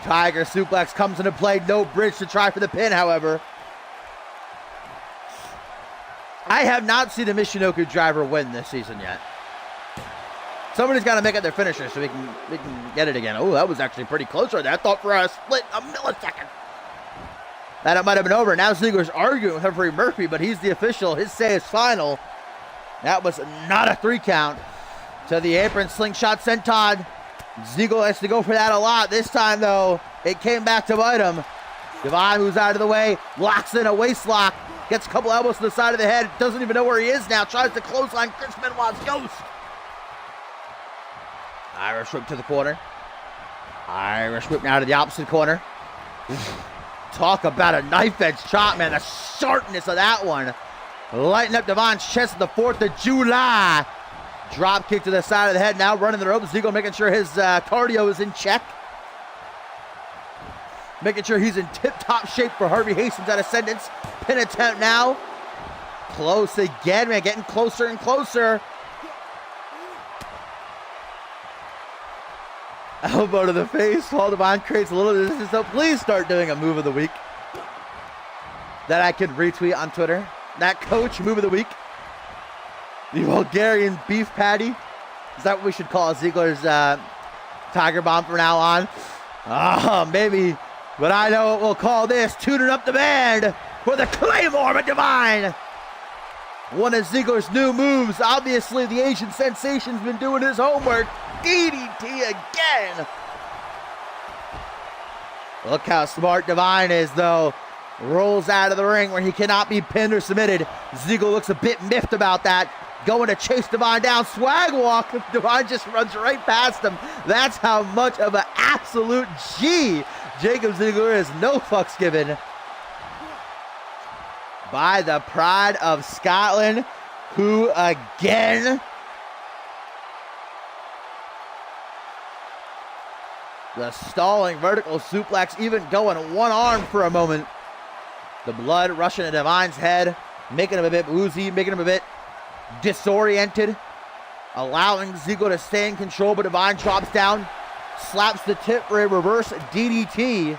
Speaker 1: Tiger suplex comes into play. No bridge to try for the pin, however. I have not seen a Michinoku Driver win this season yet. Somebody's got to make it their finisher so we can get it again. Oh, that was actually pretty close right there. I thought for a split, a millisecond, that it might have been over. Now Ziegler's arguing with referee Murphy, but he's the official. His say is final. That was not a 3 count. To the apron, slingshot senton. Ziegler has to go for that a lot. This time, though, it came back to bite him. Divine moves out of the way, locks in a waist lock, gets a couple elbows to the side of the head, doesn't even know where he is now, tries to clothesline Chris Benoit's ghost. Irish whip to the corner. Irish whip now to the opposite corner. Talk about a knife edge chop, man. The sharpness of that one. Lighting up Divine's chest at the 4th of July. Drop kick to the side of the head, now running the ropes. Ziggler making sure his cardio is in check. Making sure he's in tip-top shape for Harvey Hastings at Ascendance. Pin attempt now. Close again, man. Getting closer and closer. Elbow to the face. Paul Divine creates a little distance. So please start doing a move of the week that I can retweet on Twitter. That coach move of the week. The Bulgarian beef patty. Is that what we should call Ziggler's Tiger Bomb from now on? Oh, maybe. But I know what we'll call this. Tuning up the band for the Claymore of Divine. One of Ziggler's new moves. Obviously, the Asian sensation's been doing his homework. DDT again. Look how smart Divine is, though. Rolls out of the ring where he cannot be pinned or submitted. Ziggler looks a bit miffed about that. Going to chase Divine down. Swag walk. Divine just runs right past him. That's how much of an absolute G Jacob Ziggler is. No fucks given. By the pride of Scotland, who again the stalling vertical suplex, even going one arm for a moment. The blood rushing to Divine's head, making him a bit woozy, making him a bit disoriented, allowing Ziggler to stay in control, but Divine drops down, slaps the tip for a reverse DDT.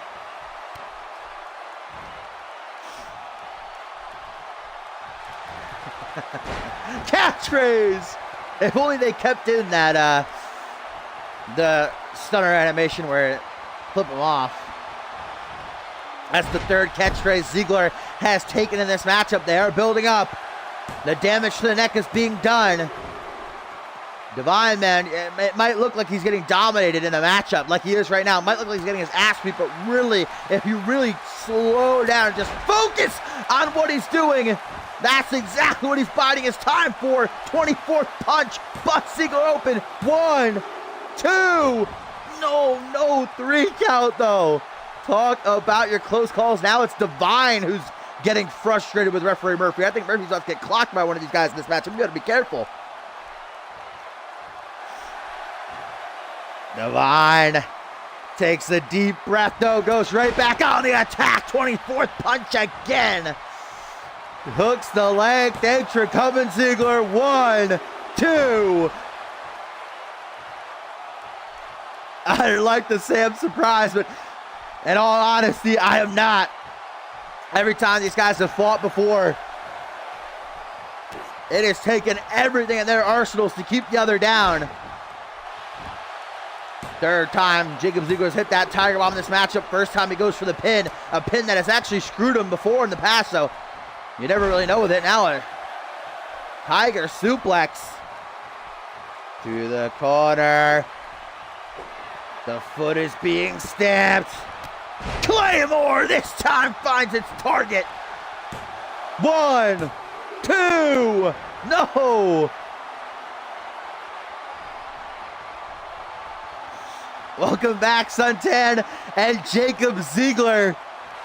Speaker 1: Catchphrase! If only they kept in that the stunner animation where it flip him off. That's the third catchphrase Ziggler has taken in this matchup. They are building up. The damage to the neck is being done. Divine, man, it might look like he's getting dominated in the matchup like he is right now. It might look like he's getting his ass beat, but really, if you really slow down and just focus on what he's doing, that's exactly what he's biding his time for. 24th punch, busts Ziggler open. 1, 2, no, 3 count though. Talk about your close calls. Now it's Divine who's getting frustrated with referee Murphy. I think Murphy's about to get clocked by one of these guys in this match. I'm going to be careful. Divine takes a deep breath though, goes right back on the attack. 24th punch again. Hooks the leg, thanks for coming, Ziggler. 1, 2. I'd like to say I'm surprised, but in all honesty, I am not. Every time these guys have fought before, it has taken everything in their arsenals to keep the other down. Third time Jacob Ziggler's hit that Tiger Bomb in this matchup. First time he goes for the pin. A pin that has actually screwed him before in the past, so you never really know with it. Now a Tiger suplex to the corner. The foot is being stamped. Claymore this time finds its target. 1, 2, no. Welcome back, Suntan and Jacob Ziggler.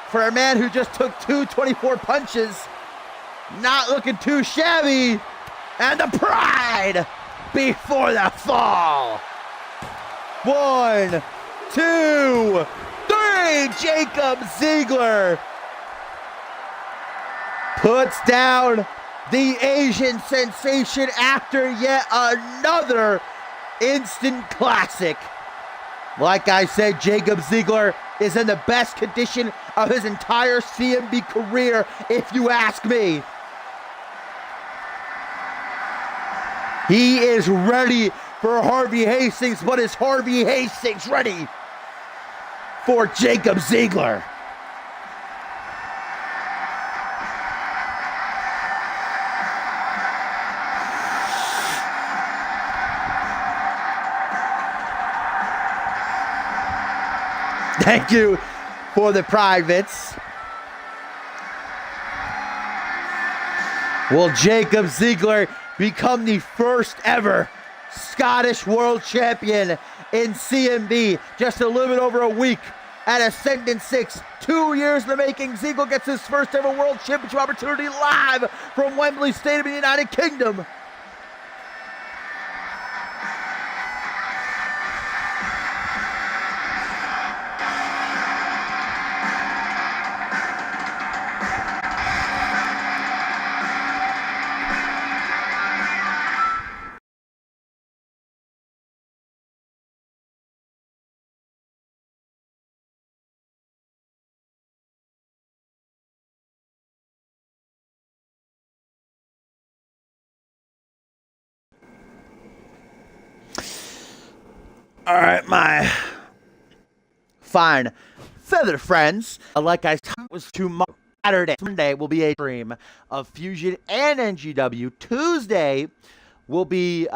Speaker 1: For a man who just took 2 24 punches, not looking too shabby. And the pride before the fall. 1, 2, 3. Jacob Ziggler puts down the Asian sensation after yet another instant classic. Like I said, Jacob Ziggler is in the best condition of his entire CMV career, if you ask me. He is ready for Harvey Hastings, but is Harvey Hastings ready for Jacob Ziggler? Thank you for the privates. Will Jacob Ziegler become the first ever Scottish World Champion in CMV? Just a little bit over a week at Ascendant 6. 2 years in the making. Ziegler gets his first ever World Championship opportunity live from Wembley Stadium in the United Kingdom. All right, my fine feather friends. Like I said, it was tomorrow. Saturday, Sunday will be a stream of Fusion and NGW. Tuesday will be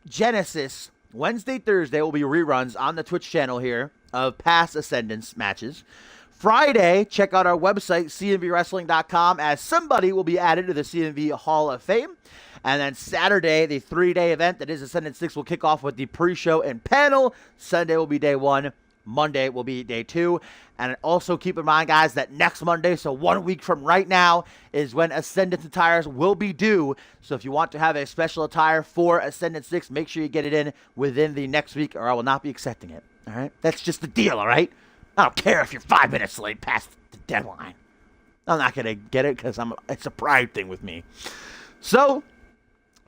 Speaker 1: Genesis. Wednesday, Thursday will be reruns on the Twitch channel here of past Ascendance matches. Friday, check out our website, cmvwrestling.com, as somebody will be added to the CMV Hall of Fame. And then Saturday, the 3-day event that is Ascendant 6 will kick off with the pre-show and panel. Sunday will be day 1. Monday will be day 2. And also keep in mind, guys, that next Monday, so 1 week from right now, is when Ascendant attires will be due. So if you want to have a special attire for Ascendant 6, make sure you get it in within the next week, or I will not be accepting it. All right? That's just the deal, all right? I don't care if you're 5 minutes late past the deadline. I'm not going to get it because it's a pride thing with me. So,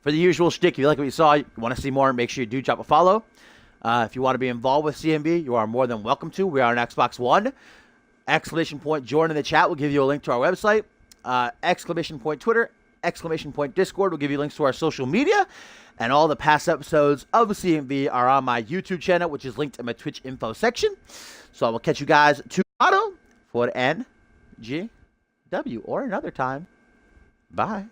Speaker 1: for the usual shtick, if you like what you saw, you want to see more, make sure you do drop a follow. If you want to be involved with CMV, you are more than welcome to. We are on Xbox One. Exclamation point join in the chat will give you a link to our website. Exclamation point Twitter. Exclamation point Discord will give you links to our social media. And all the past episodes of CMV are on my YouTube channel, which is linked in my Twitch info section. So I will catch you guys tomorrow for NGW or another time. Bye.